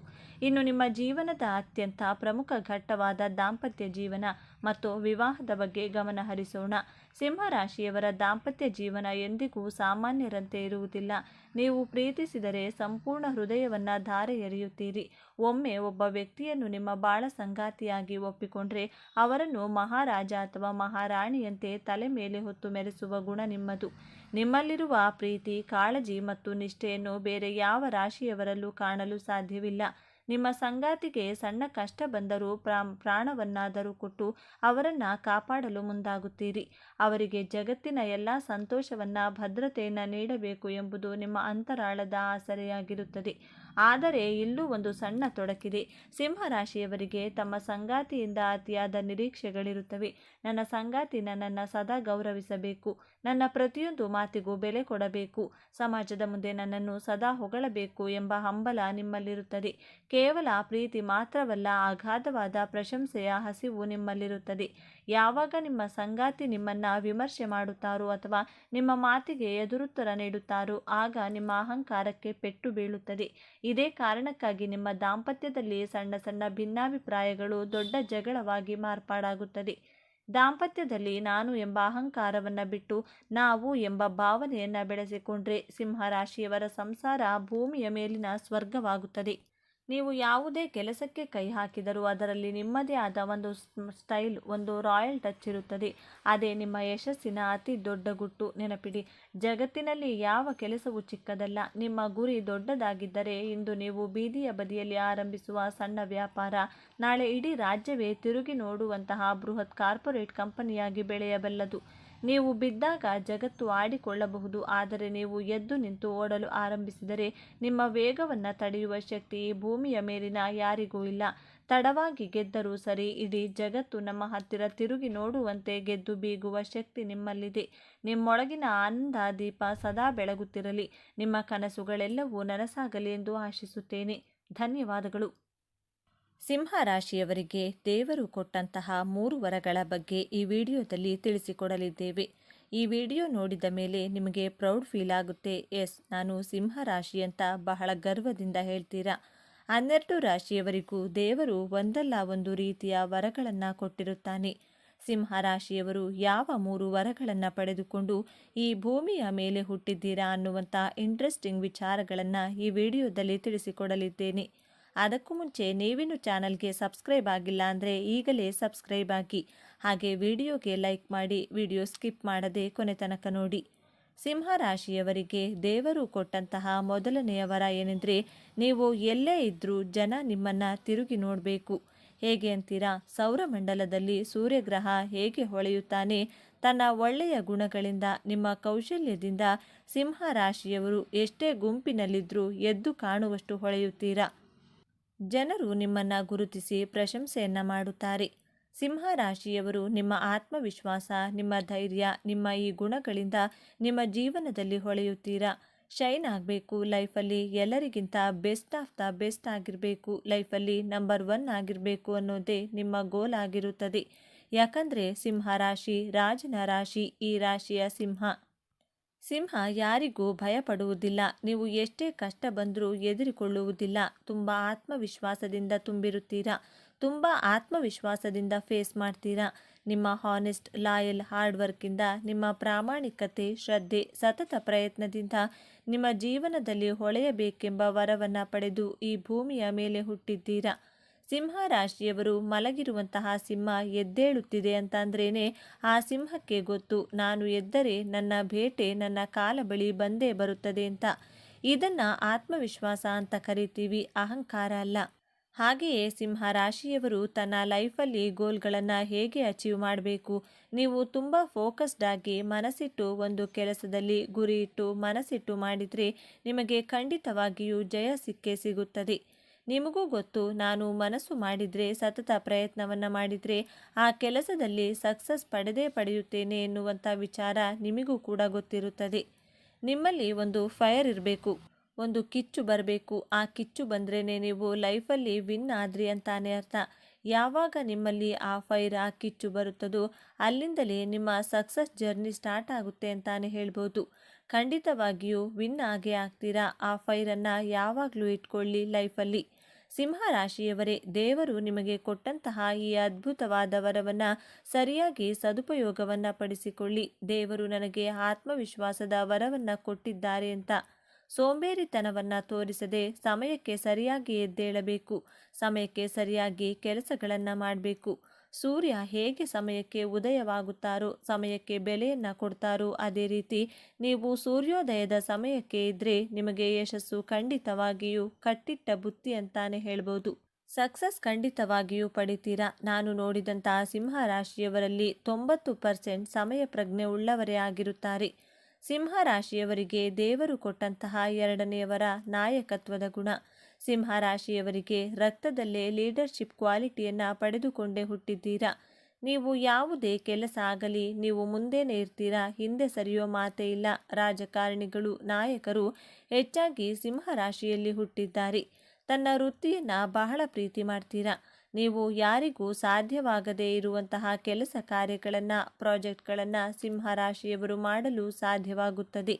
Speaker 1: ಇನ್ನು ನಿಮ್ಮ ಜೀವನದ ಅತ್ಯಂತ ಪ್ರಮುಖ ಘಟ್ಟವಾದ ದಾಂಪತ್ಯ ಜೀವನ ಮತ್ತು ವಿವಾಹದ ಬಗ್ಗೆ ಗಮನ ಹರಿಸೋಣ. ಸಿಂಹರಾಶಿಯವರ ದಾಂಪತ್ಯ ಜೀವನ ಎಂದಿಗೂ ಸಾಮಾನ್ಯರಂತೆ ಇರುವುದಿಲ್ಲ. ನೀವು ಪ್ರೀತಿಸಿದರೆ ಸಂಪೂರ್ಣ ಹೃದಯವನ್ನು ಧಾರೆ ಎರೆಯುತ್ತೀರಿ. ಒಮ್ಮೆ ಒಬ್ಬ ವ್ಯಕ್ತಿಯನ್ನು ನಿಮ್ಮ ಬಾಳ ಸಂಗಾತಿಯಾಗಿ ಒಪ್ಪಿಕೊಂಡ್ರೆ ಅವರನ್ನು ಮಹಾರಾಜ ಅಥವಾ ಮಹಾರಾಣಿಯಂತೆ ತಲೆ ಮೇಲೆ ಹೊತ್ತು ಮೆರೆಸುವ ಗುಣ ನಿಮ್ಮದು. ನಿಮ್ಮಲ್ಲಿರುವ ಪ್ರೀತಿ, ಕಾಳಜಿ ಮತ್ತು ನಿಷ್ಠೆಯನ್ನು ಬೇರೆ ಯಾವ ರಾಶಿಯವರಲ್ಲೂ ಕಾಣಲು ಸಾಧ್ಯವಿಲ್ಲ. ನಿಮ್ಮ ಸಂಗಾತಿಗೆ ಸಣ್ಣ ಕಷ್ಟ ಬಂದರೂ ಪ್ರಾಣವನ್ನಾದರೂ ಕೊಟ್ಟು ಅವರನ್ನು ಕಾಪಾಡಲು ಮುಂದಾಗುತ್ತೀರಿ. ಅವರಿಗೆ ಜಗತ್ತಿನ ಎಲ್ಲ ಸಂತೋಷವನ್ನು, ಭದ್ರತೆಯನ್ನು ನೀಡಬೇಕು ಎಂಬುದು ನಿಮ್ಮ ಅಂತರಾಳದ ಆಸರೆಯಾಗಿರುತ್ತದೆ. ಆದರೆ ಇಲ್ಲೂ ಒಂದು ಸಣ್ಣ ತೊಡಕಿದೆ. ಸಿಂಹರಾಶಿಯವರಿಗೆ ತಮ್ಮ ಸಂಗಾತಿಯಿಂದ ಅತಿಯಾದ ನಿರೀಕ್ಷೆಗಳಿರುತ್ತವೆ. ನನ್ನ ಸಂಗಾತಿ ನನ್ನನ್ನು ಸದಾ ಗೌರವಿಸಬೇಕು, ನನ್ನ ಪ್ರತಿಯೊಂದು ಮಾತಿಗೂ ಬೆಲೆ ಕೊಡಬೇಕು, ಸಮಾಜದ ಮುಂದೆ ನನ್ನನ್ನು ಸದಾ ಹೊಗಳಬೇಕು ಎಂಬ ಹಂಬಲ ನಿಮ್ಮಲ್ಲಿರುತ್ತದೆ. ಕೇವಲ ಪ್ರೀತಿ ಮಾತ್ರವಲ್ಲ, ಅಗಾಧವಾದ ಪ್ರಶಂಸೆಯ ಹಸಿವು ನಿಮ್ಮಲ್ಲಿರುತ್ತದೆ. ಯಾವಾಗ ನಿಮ್ಮ ಸಂಗಾತಿ ನಿಮ್ಮನ್ನು ವಿಮರ್ಶೆ ಮಾಡುತ್ತಾರೋ ಅಥವಾ ನಿಮ್ಮ ಮಾತಿಗೆ ಎದುರುತ್ತರ ನೀಡುತ್ತಾರೋ ಆಗ ನಿಮ್ಮ ಅಹಂಕಾರಕ್ಕೆ ಪೆಟ್ಟು ಬೀಳುತ್ತದೆ. ಇದೇ ಕಾರಣಕ್ಕಾಗಿ ನಿಮ್ಮ ದಾಂಪತ್ಯದಲ್ಲಿ ಸಣ್ಣ ಸಣ್ಣ ಭಿನ್ನಾಭಿಪ್ರಾಯಗಳು ದೊಡ್ಡ ಜಗಳವಾಗಿ ಮಾರ್ಪಾಡಾಗುತ್ತದೆ. ದಾಂಪತ್ಯದಲ್ಲಿ ನಾನು ಎಂಬ ಅಹಂಕಾರವನ್ನು ಬಿಟ್ಟು ನಾವು ಎಂಬ ಭಾವನೆಯನ್ನು ಬೆಳೆಸಿಕೊಂಡ್ರೆ ಸಿಂಹರಾಶಿಯವರ ಸಂಸಾರ ಭೂಮಿಯ ಮೇಲಿನ ಸ್ವರ್ಗವಾಗುತ್ತದೆ. ನೀವು ಯಾವುದೇ ಕೆಲಸಕ್ಕೆ ಕೈ ಹಾಕಿದರೂ ಅದರಲ್ಲಿ ನಿಮ್ಮದೇ ಆದ ಒಂದು ಸ್ಟೈಲ್, ಒಂದು ರಾಯಲ್ ಟಚ್ ಇರುತ್ತದೆ. ಅದೇ ನಿಮ್ಮ ಯಶಸ್ಸಿನ ಅತಿ ದೊಡ್ಡ ಗುಟ್ಟು. ನೆನಪಿಡಿ, ಜಗತ್ತಿನಲ್ಲಿ ಯಾವ ಕೆಲಸವೂ ಚಿಕ್ಕದಲ್ಲ. ನಿಮ್ಮ ಗುರಿ ದೊಡ್ಡದಾಗಿದ್ದರೆ ಇಂದು ನೀವು ಬೀದಿಯ ಬದಿಯಲ್ಲಿ ಆರಂಭಿಸುವ ಸಣ್ಣ ವ್ಯಾಪಾರ ನಾಳೆ ಇಡೀ ರಾಜ್ಯವೇ ತಿರುಗಿ ನೋಡುವಂತಹ ಬೃಹತ್ ಕಾರ್ಪೊರೇಟ್ ಕಂಪನಿಯಾಗಿ ಬೆಳೆಯಬಲ್ಲದು. ನೀವು ಬಿದ್ದಾಗ ಜಗತ್ತು ಆಡಿಕೊಳ್ಳಬಹುದು, ಆದರೆ ನೀವು ಎದ್ದು ನಿಂತು ಓಡಲು ಆರಂಭಿಸಿದರೆ ನಿಮ್ಮ ವೇಗವನ್ನು ತಡೆಯುವ ಶಕ್ತಿ ಈ ಭೂಮಿಯ ಮೇಲಿನ ಯಾರಿಗೂ ಇಲ್ಲ. ತಡವಾಗಿ ಗೆದ್ದರೂ ಸರಿ, ಇಡೀ ಜಗತ್ತು ನಮ್ಮ ಹತ್ತಿರ ತಿರುಗಿ ನೋಡುವಂತೆ ಗೆದ್ದು ಬೀಗುವ ಶಕ್ತಿ ನಿಮ್ಮಲ್ಲಿದೆ. ನಿಮ್ಮೊಳಗಿನ ಆನಂದ ದೀಪ ಸದಾ ಬೆಳಗುತ್ತಿರಲಿ. ನಿಮ್ಮ ಕನಸುಗಳೆಲ್ಲವೂ ನನಸಾಗಲಿ ಎಂದು ಆಶಿಸುತ್ತೇನೆ. ಧನ್ಯವಾದಗಳು. ಸಿಂಹರಾಶಿಯವರಿಗೆ ದೇವರು ಕೊಟ್ಟಂತಹ 3 ವರಗಳ ಬಗ್ಗೆ ಈ ವಿಡಿಯೋದಲ್ಲಿ ತಿಳಿಸಿಕೊಡಲಿದ್ದೇವೆ. ಈ ವಿಡಿಯೋ ನೋಡಿದ ಮೇಲೆ ನಿಮಗೆ ಪ್ರೌಡ್ ಫೀಲ್ ಆಗುತ್ತೆ. ಎಸ್, ನಾನು ಸಿಂಹರಾಶಿ ಅಂತ ಬಹಳ ಗರ್ವದಿಂದ ಹೇಳ್ತೀರಾ. 12 ರಾಶಿಯವರಿಗೂ ದೇವರು ಒಂದಲ್ಲ ಒಂದು ರೀತಿಯ ವರಗಳನ್ನು ಕೊಟ್ಟಿರುತ್ತಾನೆ. ಸಿಂಹರಾಶಿಯವರು ಯಾವ 3 ವರಗಳನ್ನು ಪಡೆದುಕೊಂಡು ಈ ಭೂಮಿಯ ಮೇಲೆ ಹುಟ್ಟಿದ್ದೀರಾ ಅನ್ನುವಂಥ ಇಂಟ್ರೆಸ್ಟಿಂಗ್ ವಿಚಾರಗಳನ್ನು ಈ ವಿಡಿಯೋದಲ್ಲಿ ತಿಳಿಸಿಕೊಡಲಿದ್ದೇನೆ. ಅದಕ್ಕೂ ಮುಂಚೆ ನೀವಿನ್ನು ಚಾನಲ್ಗೆ ಸಬ್ಸ್ಕ್ರೈಬ್ ಆಗಿಲ್ಲ ಅಂದರೆ ಈಗಲೇ ಸಬ್ಸ್ಕ್ರೈಬ್ ಆಗಿ, ಹಾಗೆ ವಿಡಿಯೋಗೆ ಲೈಕ್ ಮಾಡಿ, ವಿಡಿಯೋ ಸ್ಕಿಪ್ ಮಾಡದೆ ಕೊನೆ ತನಕ ನೋಡಿ. ಸಿಂಹರಾಶಿಯವರಿಗೆ ದೇವರು ಕೊಟ್ಟಂತಹ ಮೊದಲನೆಯ ವರ ಏನೆಂದರೆ, ನೀವು ಎಲ್ಲೇ ಇದ್ದರೂ ಜನ ನಿಮ್ಮನ್ನು ತಿರುಗಿ ನೋಡಬೇಕು. ಹೇಗೆ ಅಂತೀರಾ? ಸೌರಮಂಡಲದಲ್ಲಿ ಸೂರ್ಯಗ್ರಹ ಹೇಗೆ ಹೊಳೆಯುತ್ತಾನೆ, ತನ್ನ ಒಳ್ಳೆಯ ಗುಣಗಳಿಂದ, ನಿಮ್ಮ ಕೌಶಲ್ಯದಿಂದ ಸಿಂಹರಾಶಿಯವರು ಎಷ್ಟೇ ಗುಂಪಿನಲ್ಲಿದ್ದರೂ ಎದ್ದು ಕಾಣುವಷ್ಟು ಹೊಳೆಯುತ್ತೀರಾ. ಜನರು ನಿಮ್ಮನ್ನು ಗುರುತಿಸಿ ಪ್ರಶಂಸೆಯನ್ನು ಮಾಡುತ್ತಾರೆ. ಸಿಂಹರಾಶಿಯವರು ನಿಮ್ಮ ಆತ್ಮವಿಶ್ವಾಸ, ನಿಮ್ಮ ಧೈರ್ಯ, ನಿಮ್ಮ ಈ ಗುಣಗಳಿಂದ ನಿಮ್ಮ ಜೀವನದಲ್ಲಿ ಹೊಳೆಯುತ್ತೀರಾ. ಶೈನ್ ಆಗಬೇಕು ಲೈಫಲ್ಲಿ, ಎಲ್ಲರಿಗಿಂತ ಬೆಸ್ಟ್ ಆಫ್ ದ ಬೆಸ್ಟ್ ಆಗಿರಬೇಕು, ಲೈಫಲ್ಲಿ ನಂಬರ್ 1 ಆಗಿರಬೇಕು ಅನ್ನೋದೇ ನಿಮ್ಮ ಗೋಲ್ ಆಗಿರುತ್ತದೆ. ಯಾಕಂದರೆ ಸಿಂಹರಾಶಿ ರಾಜನ ರಾಶಿ. ಈ ರಾಶಿಯ ಸಿಂಹ ಯಾರಿಗೂ ಭಯಪಡುವುದಿಲ್ಲ. ನೀವು ಎಷ್ಟೇ ಕಷ್ಟ ಬಂದರೂ ಎದುರಿಕೊಳ್ಳುವುದಿಲ್ಲ. ತುಂಬ ಆತ್ಮವಿಶ್ವಾಸದಿಂದ ತುಂಬಿರುತ್ತೀರಾ. ತುಂಬ ಆತ್ಮವಿಶ್ವಾಸದಿಂದ ಫೇಸ್ ಮಾಡ್ತೀರಾ. ನಿಮ್ಮ ಹಾನೆಸ್ಟ್, ಲಾಯಲ್, ಹಾರ್ಡ್ ವರ್ಕಿಂದ, ನಿಮ್ಮ ಪ್ರಾಮಾಣಿಕತೆ, ಶ್ರದ್ಧೆ, ಸತತ ಪ್ರಯತ್ನದಿಂದ ನಿಮ್ಮ ಜೀವನದಲ್ಲಿ ಹೊಳೆಯಬೇಕೆಂಬ ವರವನ್ನು ಪಡೆದು ಈ ಭೂಮಿಯ ಮೇಲೆ ಹುಟ್ಟಿದ್ದೀರಾ. ಸಿಂಹರಾಶಿಯವರು ಮಲಗಿರುವಂತಹ ಸಿಂಹ ಎದ್ದೇಳುತ್ತಿದೆ ಅಂತಂದ್ರೇನೆ ಆ ಸಿಂಹಕ್ಕೆ ಗೊತ್ತು, ನಾನು ಎದ್ದರೆ ನನ್ನ ಬೇಟೆ ನನ್ನ ಕಾಲ ಬಳಿ ಬಂದೇ ಬರುತ್ತದೆ ಅಂತ. ಇದನ್ನು ಆತ್ಮವಿಶ್ವಾಸ ಅಂತ ಕರಿತೀವಿ, ಅಹಂಕಾರ ಅಲ್ಲ. ಹಾಗೆಯೇ ಸಿಂಹರಾಶಿಯವರು ತನ್ನ ಲೈಫಲ್ಲಿ ಗೋಲ್ಗಳನ್ನು ಹೇಗೆ ಅಚೀವ್ ಮಾಡಬೇಕು, ನೀವು ತುಂಬ ಫೋಕಸ್ಡ್ ಆಗಿ ಮನಸ್ಸಿಟ್ಟು ಒಂದು ಕೆಲಸದಲ್ಲಿ ಗುರಿ ಇಟ್ಟು ಮನಸ್ಸಿಟ್ಟು ಮಾಡಿದರೆ ನಿಮಗೆ ಖಂಡಿತವಾಗಿಯೂ ಜಯ ಸಿಕ್ಕೇ ಸಿಗುತ್ತದೆ. ನಿಮಗೂ ಗೊತ್ತು, ನಾನು ಮನಸ್ಸು ಮಾಡಿದರೆ, ಸತತ ಪ್ರಯತ್ನವನ್ನು ಮಾಡಿದರೆ ಆ ಕೆಲಸದಲ್ಲಿ ಸಕ್ಸಸ್ ಪಡೆಯುತ್ತೇನೆ ಎನ್ನುವಂಥ ವಿಚಾರ ನಿಮಗೂ ಕೂಡ ಗೊತ್ತಿರುತ್ತದೆ. ನಿಮ್ಮಲ್ಲಿ ಒಂದು ಫೈರ್ ಇರಬೇಕು, ಒಂದು ಕಿಚ್ಚು ಬರಬೇಕು. ಆ ಕಿಚ್ಚು ಬಂದ್ರೇ ನೀವು ಲೈಫಲ್ಲಿ ವಿನ್ ಆದ್ರಿ ಅಂತಾನೆ ಅರ್ಥ. ಯಾವಾಗ ನಿಮ್ಮಲ್ಲಿ ಆ ಫೈರ್, ಆ ಕಿಚ್ಚು ಬರುತ್ತದೋ ಅಲ್ಲಿಂದಲೇ ನಿಮ್ಮ ಸಕ್ಸಸ್ ಜರ್ನಿ ಸ್ಟಾರ್ಟ್ ಆಗುತ್ತೆ ಅಂತಾನೆ ಹೇಳ್ಬೋದು. ಖಂಡಿತವಾಗಿಯೂ ವಿನ್ ಆಗೇ ಆಗ್ತೀರಾ. ಆ ಫೈರನ್ನು ಯಾವಾಗಲೂ ಇಟ್ಕೊಳ್ಳಿ ಲೈಫಲ್ಲಿ. ಸಿಂಹರಾಶಿಯವರೇ, ದೇವರು ನಿಮಗೆ ಕೊಟ್ಟಂತಹ ಈ ಅದ್ಭುತವಾದ ವರವನ್ನು ಸರಿಯಾಗಿ ಸದುಪಯೋಗವನ್ನು ಪಡಿಸಿಕೊಳ್ಳಿ. ದೇವರು ನನಗೆ ಆತ್ಮವಿಶ್ವಾಸದ ವರವನ್ನು ಕೊಟ್ಟಿದ್ದಾರೆ ಅಂತ ಸೋಂಬೇರಿತನವನ್ನು ತೋರಿಸದೆ ಸಮಯಕ್ಕೆ ಸರಿಯಾಗಿ ಎದ್ದೇಳಬೇಕು. ಸಮಯಕ್ಕೆ ಸರಿಯಾಗಿ ಕೆಲಸಗಳನ್ನು ಮಾಡಬೇಕು. ಸೂರ್ಯ ಹೇಗೆ ಸಮಯಕ್ಕೆ ಉದಯವಾಗುತ್ತಾರೋ, ಸಮಯಕ್ಕೆ ಬೆಲೆಯನ್ನು ಕೊಡ್ತಾರೋ, ಅದೇ ರೀತಿ ನೀವು ಸೂರ್ಯೋದಯದ ಸಮಯಕ್ಕೆ ಇದ್ದರೆ ನಿಮಗೆ ಯಶಸ್ಸು ಖಂಡಿತವಾಗಿಯೂ ಕಟ್ಟಿಟ್ಟ ಬುತ್ತಿ ಅಂತಾನೆ ಹೇಳ್ಬೋದು. ಸಕ್ಸಸ್ ಖಂಡಿತವಾಗಿಯೂ ಪಡಿತೀರಾ. ನಾನು ನೋಡಿದಂತಹ ಸಿಂಹರಾಶಿಯವರಲ್ಲಿ 90% ಸಮಯ ಪ್ರಜ್ಞೆ ಉಳ್ಳವರೇ ಆಗಿರುತ್ತಾರೆ. ಸಿಂಹರಾಶಿಯವರಿಗೆ ದೇವರು ಕೊಟ್ಟಂತಹ 2ನೇ ವರ ನಾಯಕತ್ವದ ಗುಣ. ಸಿಂಹರಾಶಿಯವರಿಗೆ ರಕ್ತದಲ್ಲೇ ಲೀಡರ್ಶಿಪ್ ಕ್ವಾಲಿಟಿಯನ್ನು ಪಡೆದುಕೊಂಡೇ ಹುಟ್ಟಿದ್ದೀರಾ. ನೀವು ಯಾವುದೇ ಕೆಲಸ ಆಗಲಿ ನೀವು ಮುಂದೆನೇ ಇರ್ತೀರಾ, ಹಿಂದೆ ಸರಿಯೋ ಮಾತೇ ಇಲ್ಲ. ರಾಜಕಾರಣಿಗಳು, ನಾಯಕರು ಹೆಚ್ಚಾಗಿ ಸಿಂಹರಾಶಿಯಲ್ಲಿ ಹುಟ್ಟಿದ್ದಾರೆ. ತನ್ನ ವೃತ್ತಿಯನ್ನು ಬಹಳ ಪ್ರೀತಿ ಮಾಡ್ತೀರಾ. ನೀವು ಯಾರಿಗೂ ಸಾಧ್ಯವಾಗದೇ ಇರುವಂತಹ ಕೆಲಸ ಕಾರ್ಯಗಳನ್ನು, ಪ್ರಾಜೆಕ್ಟ್ಗಳನ್ನು ಸಿಂಹರಾಶಿಯವರು ಮಾಡಲು ಸಾಧ್ಯವಾಗುತ್ತದೆ.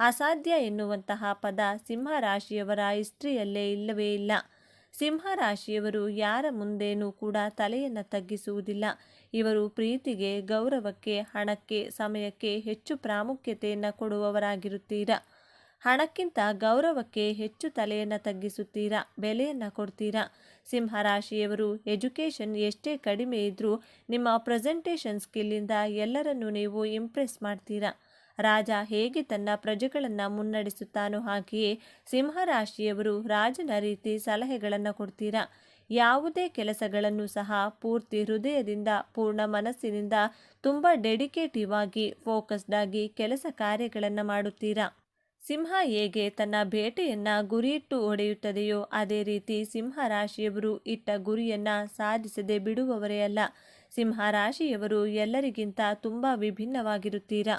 Speaker 1: ಅಸಾಧ್ಯ ಎನ್ನುವಂತಹ ಪದ ಸಿಂಹರಾಶಿಯವರ ಹಿಸ್ಟ್ರಿಯಲ್ಲೇ ಇಲ್ಲವೇ ಇಲ್ಲ. ಸಿಂಹ ರಾಶಿಯವರು ಯಾರ ಮುಂದೇನೂ ಕೂಡ ತಲೆಯನ್ನು ತಗ್ಗಿಸುವುದಿಲ್ಲ. ಇವರು ಪ್ರೀತಿಗೆ, ಗೌರವಕ್ಕೆ, ಹಣಕ್ಕೆ, ಸಮಯಕ್ಕೆ ಹೆಚ್ಚು ಪ್ರಾಮುಖ್ಯತೆಯನ್ನು ಕೊಡುವವರಾಗಿರುತ್ತೀರಾ. ಹಣಕ್ಕಿಂತ ಗೌರವಕ್ಕೆ ಹೆಚ್ಚು ತಲೆಯನ್ನು ತಗ್ಗಿಸುತ್ತೀರಾ, ಬೆಲೆಯನ್ನು ಕೊಡ್ತೀರಾ. ಸಿಂಹರಾಶಿಯವರು ಎಜುಕೇಷನ್ ಎಷ್ಟೇ ಕಡಿಮೆ ಇದ್ದರೂ ನಿಮ್ಮ ಪ್ರೆಸೆಂಟೇಷನ್ ಸ್ಕಿಲ್ಲಿಂದ ಎಲ್ಲರನ್ನೂ ನೀವು ಇಂಪ್ರೆಸ್ ಮಾಡ್ತೀರಾ. ರಾಜ ಹೇಗೆ ತನ್ನ ಪ್ರಜೆಗಳನ್ನು ಮುನ್ನಡೆಸುತ್ತಾನೋ ಹಾಗೆಯೇ ಸಿಂಹರಾಶಿಯವರು ರಾಜನ ರೀತಿ ಸಲಹೆಗಳನ್ನು ಕೊಡ್ತೀರಾ. ಯಾವುದೇ ಕೆಲಸಗಳನ್ನು ಸಹ ಪೂರ್ತಿ ಹೃದಯದಿಂದ, ಪೂರ್ಣ ಮನಸ್ಸಿನಿಂದ, ತುಂಬ ಡೆಡಿಕೇಟಿವ್ ಆಗಿ, ಫೋಕಸ್ಡ್ ಆಗಿ ಕೆಲಸ ಕಾರ್ಯಗಳನ್ನು ಮಾಡುತ್ತೀರಾ. ಸಿಂಹ ಹೇಗೆ ತನ್ನ ಬೇಟೆಯನ್ನು ಗುರಿಯಿಟ್ಟು ಹೊಡೆಯುತ್ತದೆಯೋ ಅದೇ ರೀತಿ ಸಿಂಹರಾಶಿಯವರು ಇಟ್ಟ ಗುರಿಯನ್ನು ಸಾಧಿಸದೆ ಬಿಡುವವರೇ ಅಲ್ಲ. ಸಿಂಹರಾಶಿಯವರು ಎಲ್ಲರಿಗಿಂತ ತುಂಬ ವಿಭಿನ್ನವಾಗಿರುತ್ತೀರಾ.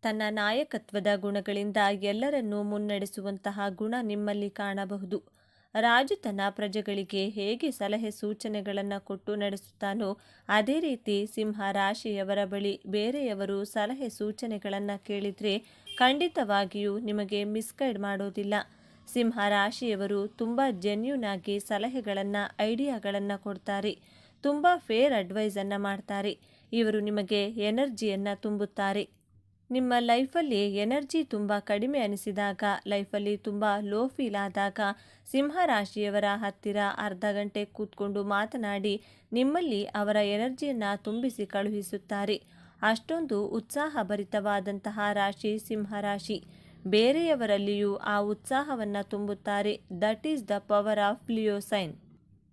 Speaker 1: ತನ್ನ ನಾಯಕತ್ವದ ಗುಣಗಳಿಂದ ಎಲ್ಲರನ್ನೂ ಮುನ್ನಡೆಸುವಂತಹ ಗುಣ ನಿಮ್ಮಲ್ಲಿ ಕಾಣಬಹುದು. ರಾಜು ತನ್ನ ಪ್ರಜೆಗಳಿಗೆ ಹೇಗೆ ಸಲಹೆ ಸೂಚನೆಗಳನ್ನು ಕೊಟ್ಟು ನಡೆಸುತ್ತಾನೋ ಅದೇ ರೀತಿ ಸಿಂಹರಾಶಿಯವರ ಬಳಿ ಬೇರೆಯವರು ಸಲಹೆ ಸೂಚನೆಗಳನ್ನು ಕೇಳಿದರೆ ಖಂಡಿತವಾಗಿಯೂ ನಿಮಗೆ ಮಿಸ್ಗೈಡ್ ಮಾಡೋದಿಲ್ಲ. ಸಿಂಹರಾಶಿಯವರು ತುಂಬ ಜೆನ್ಯೂನ್ ಆಗಿ ಸಲಹೆಗಳನ್ನು, ಐಡಿಯಾಗಳನ್ನು ಕೊಡ್ತಾರೆ. ತುಂಬ ಫೇರ್ ಅಡ್ವೈಸನ್ನು ಮಾಡ್ತಾರೆ. ಇವರು ನಿಮಗೆ ಎನರ್ಜಿಯನ್ನು ತುಂಬುತ್ತಾರೆ. ನಿಮ್ಮ ಲೈಫಲ್ಲಿ ಎನರ್ಜಿ ತುಂಬ ಕಡಿಮೆ ಅನಿಸಿದಾಗ, ಲೈಫಲ್ಲಿ ತುಂಬ ಲೋ ಫೀಲ್ ಆದಾಗ ಸಿಂಹರಾಶಿಯವರ ಹತ್ತಿರ ಅರ್ಧ ಗಂಟೆ ಕೂತ್ಕೊಂಡು ಮಾತನಾಡಿ ನಿಮ್ಮಲ್ಲಿ ಅವರ ಎನರ್ಜಿಯನ್ನು ತುಂಬಿಸಿ ಕಳುಹಿಸುತ್ತಾರೆ. ಅಷ್ಟೊಂದು ಉತ್ಸಾಹಭರಿತವಾದಂತಹ ರಾಶಿ ಸಿಂಹರಾಶಿ. ಬೇರೆಯವರಲ್ಲಿಯೂ ಆ ಉತ್ಸಾಹವನ್ನು ತುಂಬುತ್ತಾರೆ. That is the power of Leo sign.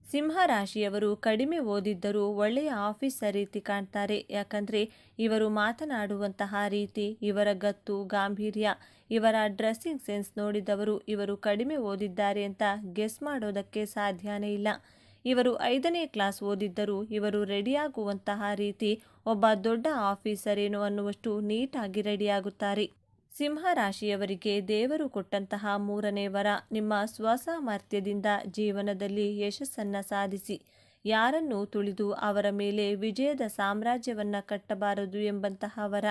Speaker 1: ಸಿಂಹರಾಶಿಯವರು ಕಡಿಮೆ ಓದಿದ್ದರೂ ಒಳ್ಳೆಯ ಆಫೀಸರ್ ರೀತಿ ಕಾಣ್ತಾರೆ. ಯಾಕಂದರೆ ಇವರು ಮಾತನಾಡುವಂತಹ ರೀತಿ, ಇವರ ಗತ್ತು, ಗಾಂಭೀರ್ಯ, ಇವರ ಡ್ರೆಸ್ಸಿಂಗ್ ಸೆನ್ಸ್ ನೋಡಿದವರು ಇವರು ಕಡಿಮೆ ಓದಿದ್ದಾರೆ ಅಂತ ಗೆಸ್ ಮಾಡೋದಕ್ಕೆ ಸಾಧ್ಯನೇ ಇಲ್ಲ. ಇವರು 5ನೇ ಕ್ಲಾಸ್ ಓದಿದ್ದರೂ ಇವರು ರೆಡಿಯಾಗುವಂತಹ ರೀತಿ ಒಬ್ಬ ದೊಡ್ಡ ಆಫೀಸರ್ ಏನು ಅನ್ನುವಷ್ಟು ನೀಟಾಗಿ ರೆಡಿಯಾಗುತ್ತಾರೆ. ಸಿಂಹರಾಶಿಯವರಿಗೆ ದೇವರು ಕೊಟ್ಟಂತಹ 3ನೇ ವರ ನಿಮ್ಮ ಸ್ವಸಾಮರ್ಥ್ಯದಿಂದ ಜೀವನದಲ್ಲಿ ಯಶಸ್ಸನ್ನು ಸಾಧಿಸಿ. ಯಾರನ್ನೂ ತುಳಿದು ಅವರ ಮೇಲೆ ವಿಜಯದ ಸಾಮ್ರಾಜ್ಯವನ್ನು ಕಟ್ಟಬಾರದು ಎಂಬಂತಹ ವರ.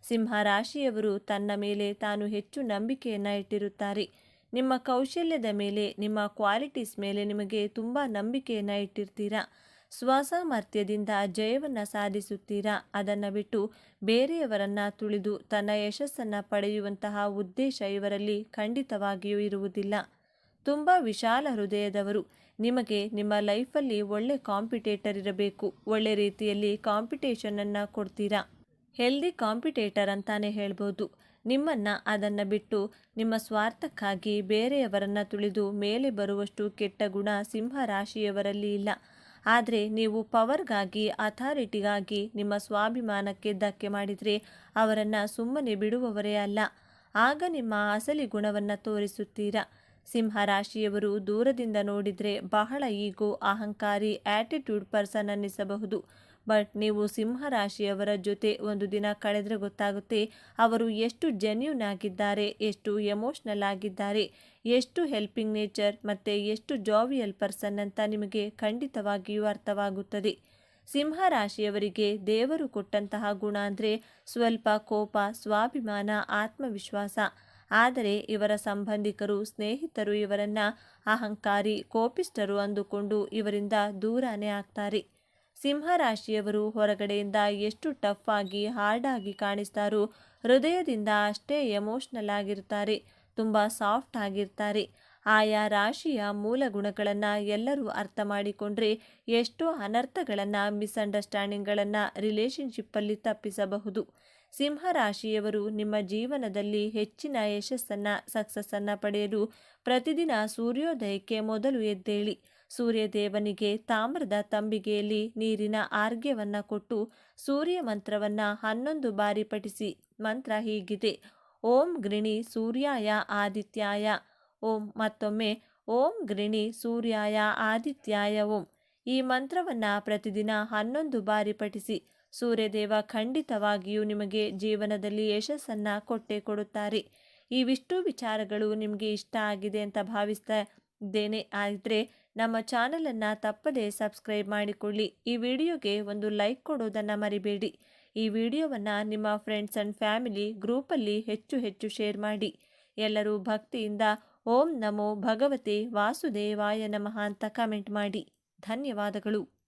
Speaker 1: ಸಿಂಹರಾಶಿಯವರು ತನ್ನ ಮೇಲೆ ತಾನು ಹೆಚ್ಚು ನಂಬಿಕೆಯನ್ನು ಇಟ್ಟಿರುತ್ತಾರೆ. ನಿಮ್ಮ ಕೌಶಲ್ಯದ ಮೇಲೆ, ನಿಮ್ಮ ಕ್ವಾಲಿಟೀಸ್ ಮೇಲೆ ನಿಮಗೆ ತುಂಬ ನಂಬಿಕೆಯನ್ನು ಇಟ್ಟಿರ್ತೀರಾ. ಸ್ವಸಾಮರ್ಥ್ಯದಿಂದ ಜಯವನ್ನು ಸಾಧಿಸುತ್ತೀರಾ. ಅದನ್ನು ಬಿಟ್ಟು ಬೇರೆಯವರನ್ನು ತುಳಿದು ತನ್ನ ಯಶಸ್ಸನ್ನು ಪಡೆಯುವಂತಹ ಉದ್ದೇಶ ಇವರಲ್ಲಿ ಖಂಡಿತವಾಗಿಯೂ ಇರುವುದಿಲ್ಲ. ತುಂಬ ವಿಶಾಲ ಹೃದಯದವರು. ನಿಮಗೆ ನಿಮ್ಮ ಲೈಫಲ್ಲಿ ಒಳ್ಳೆ ಕಾಂಪಿಟೇಟರ್ ಇರಬೇಕು. ಒಳ್ಳೆ ರೀತಿಯಲ್ಲಿ ಕಾಂಪಿಟೇಷನನ್ನು ಕೊಡ್ತೀರಾ. ಹೆಲ್ದಿ ಕಾಂಪಿಟೇಟರ್ ಅಂತಾನೆ ಹೇಳ್ಬೋದು. ನಿಮ್ಮನ್ನು ಅದನ್ನು ಬಿಟ್ಟು ನಿಮ್ಮ ಸ್ವಾರ್ಥಕ್ಕಾಗಿ ಬೇರೆಯವರನ್ನು ತುಳಿದು ಮೇಲೆ ಬರುವಷ್ಟು ಕೆಟ್ಟ ಗುಣ ಸಿಂಹರಾಶಿಯವರಲ್ಲಿ ಇಲ್ಲ. ಆದರೆ ನೀವು ಪವರ್ಗಾಗಿ, ಅಥಾರಿಟಿಗಾಗಿ, ನಿಮ್ಮ ಸ್ವಾಭಿಮಾನಕ್ಕೆ ಧಕ್ಕೆ ಮಾಡಿದರೆ ಅವರನ್ನು ಸುಮ್ಮನೆ ಬಿಡುವವರೇ ಅಲ್ಲ. ಆಗ ನಿಮ್ಮ ಅಸಲಿ ಗುಣವನ್ನು ತೋರಿಸುತ್ತೀರಾ. ಸಿಂಹರಾಶಿಯವರು ದೂರದಿಂದ ನೋಡಿದರೆ ಬಹಳ ಈಗೋ, ಅಹಂಕಾರಿ, ಆ್ಯಟಿಟ್ಯೂಡ್ ಪರ್ಸನ್ ಅನ್ನಿಸಬಹುದು. ಬಟ್ ನೀವು ಸಿಂಹರಾಶಿಯವರ ಜೊತೆ ಒಂದು ದಿನ ಕಳೆದರೆ ಗೊತ್ತಾಗುತ್ತೆ ಅವರು ಎಷ್ಟು ಜೆನ್ಯೂನ್ ಆಗಿದ್ದಾರೆ, ಎಷ್ಟು ಎಮೋಷ್ನಲ್ ಆಗಿದ್ದಾರೆ, ಎಷ್ಟು ಹೆಲ್ಪಿಂಗ್ ನೇಚರ್ ಮತ್ತು ಎಷ್ಟು ಜಾವಿಯಲ್ ಪರ್ಸನ್ ಅಂತ ನಿಮಗೆ ಖಂಡಿತವಾಗಿಯೂ ಅರ್ಥವಾಗುತ್ತದೆ. ಸಿಂಹರಾಶಿಯವರಿಗೆ ದೇವರು ಕೊಟ್ಟಂತಹ ಗುಣ ಅಂದರೆ ಸ್ವಲ್ಪ ಕೋಪ, ಸ್ವಾಭಿಮಾನ, ಆತ್ಮವಿಶ್ವಾಸ. ಆದರೆ ಇವರ ಸಂಬಂಧಿಕರು, ಸ್ನೇಹಿತರು ಇವರನ್ನು ಅಹಂಕಾರಿ, ಕೋಪಿಷ್ಟರು ಅಂದುಕೊಂಡು ಇವರಿಂದ ದೂರನೇ ಆಗ್ತಾರೆ. ಸಿಂಹರಾಶಿಯವರು ಹೊರಗಡೆಯಿಂದ ಎಷ್ಟು ಟಫ್ ಆಗಿ, ಹಾರ್ಡ್ ಆಗಿ ಕಾಣಿಸ್ತಾರೋ ಹೃದಯದಿಂದ ಅಷ್ಟೇ ಎಮೋಷ್ನಲ್ ಆಗಿರ್ತಾರೆ. ತುಂಬ ಸಾಫ್ಟ್ ಆಗಿರ್ತಾರೆ. ಆಯಾ ರಾಶಿಯ ಮೂಲ ಗುಣಗಳನ್ನು ಎಲ್ಲರೂ ಅರ್ಥ ಮಾಡಿಕೊಂಡ್ರೆ ಎಷ್ಟೋ ಅನರ್ಥಗಳನ್ನು, ಮಿಸ್ಅಂಡರ್ಸ್ಟ್ಯಾಂಡಿಂಗ್ಗಳನ್ನು ರಿಲೇಷನ್ಶಿಪ್ಪಲ್ಲಿ ತಪ್ಪಿಸಬಹುದು. ಸಿಂಹರಾಶಿಯವರು ನಿಮ್ಮ ಜೀವನದಲ್ಲಿ ಹೆಚ್ಚಿನ ಯಶಸ್ಸನ್ನು, ಸಕ್ಸಸ್ಸನ್ನು ಪಡೆಯಲು ಪ್ರತಿದಿನ ಸೂರ್ಯೋದಯಕ್ಕೆ ಮೊದಲು ಎದ್ದೇಳಿ. ಸೂರ್ಯದೇವನಿಗೆ ತಾಮ್ರದ ತಂಬಿಗೆಯಲ್ಲಿ ನೀರಿನ ಆರ್ಘ್ಯವನ್ನು ಕೊಟ್ಟು ಸೂರ್ಯ ಮಂತ್ರವನ್ನು 11 ಬಾರಿ ಪಠಿಸಿ. ಮಂತ್ರ ಹೀಗಿದೆ: ಓಂ ಗೃಣಿ ಸೂರ್ಯಾಯ ಆದಿತ್ಯಾಯ ಓಂ. ಮತ್ತೊಮ್ಮೆ ಓಂ ಗೃಣಿ ಸೂರ್ಯಾಯ ಆದಿತ್ಯಾಯ ಓಂ. ಈ ಮಂತ್ರವನ್ನು ಪ್ರತಿದಿನ 11 ಬಾರಿ ಪಠಿಸಿ. ಸೂರ್ಯದೇವ ಖಂಡಿತವಾಗಿಯೂ ನಿಮಗೆ ಜೀವನದಲ್ಲಿ ಯಶಸ್ಸನ್ನು ಕೊಟ್ಟೇ ಕೊಡುತ್ತಾರೆ. ಇವಿಷ್ಟು ವಿಚಾರಗಳು ನಿಮಗೆ ಇಷ್ಟ ಆಗಿದೆ ಅಂತ ಭಾವಿಸ್ತಾ ಇದ್ದೇನೆ. ಆದರೆ ನಮ್ಮ ಚಾನಲನ್ನು ತಪ್ಪದೇ ಸಬ್ಸ್ಕ್ರೈಬ್ ಮಾಡಿಕೊಳ್ಳಿ. ಈ ವಿಡಿಯೋಗೆ ಒಂದು ಲೈಕ್ ಕೊಡೋದನ್ನು ಮರಿಬೇಡಿ. ಈ ವಿಡಿಯೋವನ್ನು ನಿಮ್ಮ ಫ್ರೆಂಡ್ಸ್ ಆ್ಯಂಡ್ ಫ್ಯಾಮಿಲಿ ಗ್ರೂಪಲ್ಲಿ ಹೆಚ್ಚು ಶೇರ್ ಮಾಡಿ. ಎಲ್ಲರೂ ಭಕ್ತಿಯಿಂದ ಓಂ ನಮೋ ಭಗವತೆ ವಾಸುದೇವಾಯ ನಮಃ ಅಂತ ಕಮೆಂಟ್ ಮಾಡಿ. ಧನ್ಯವಾದಗಳು.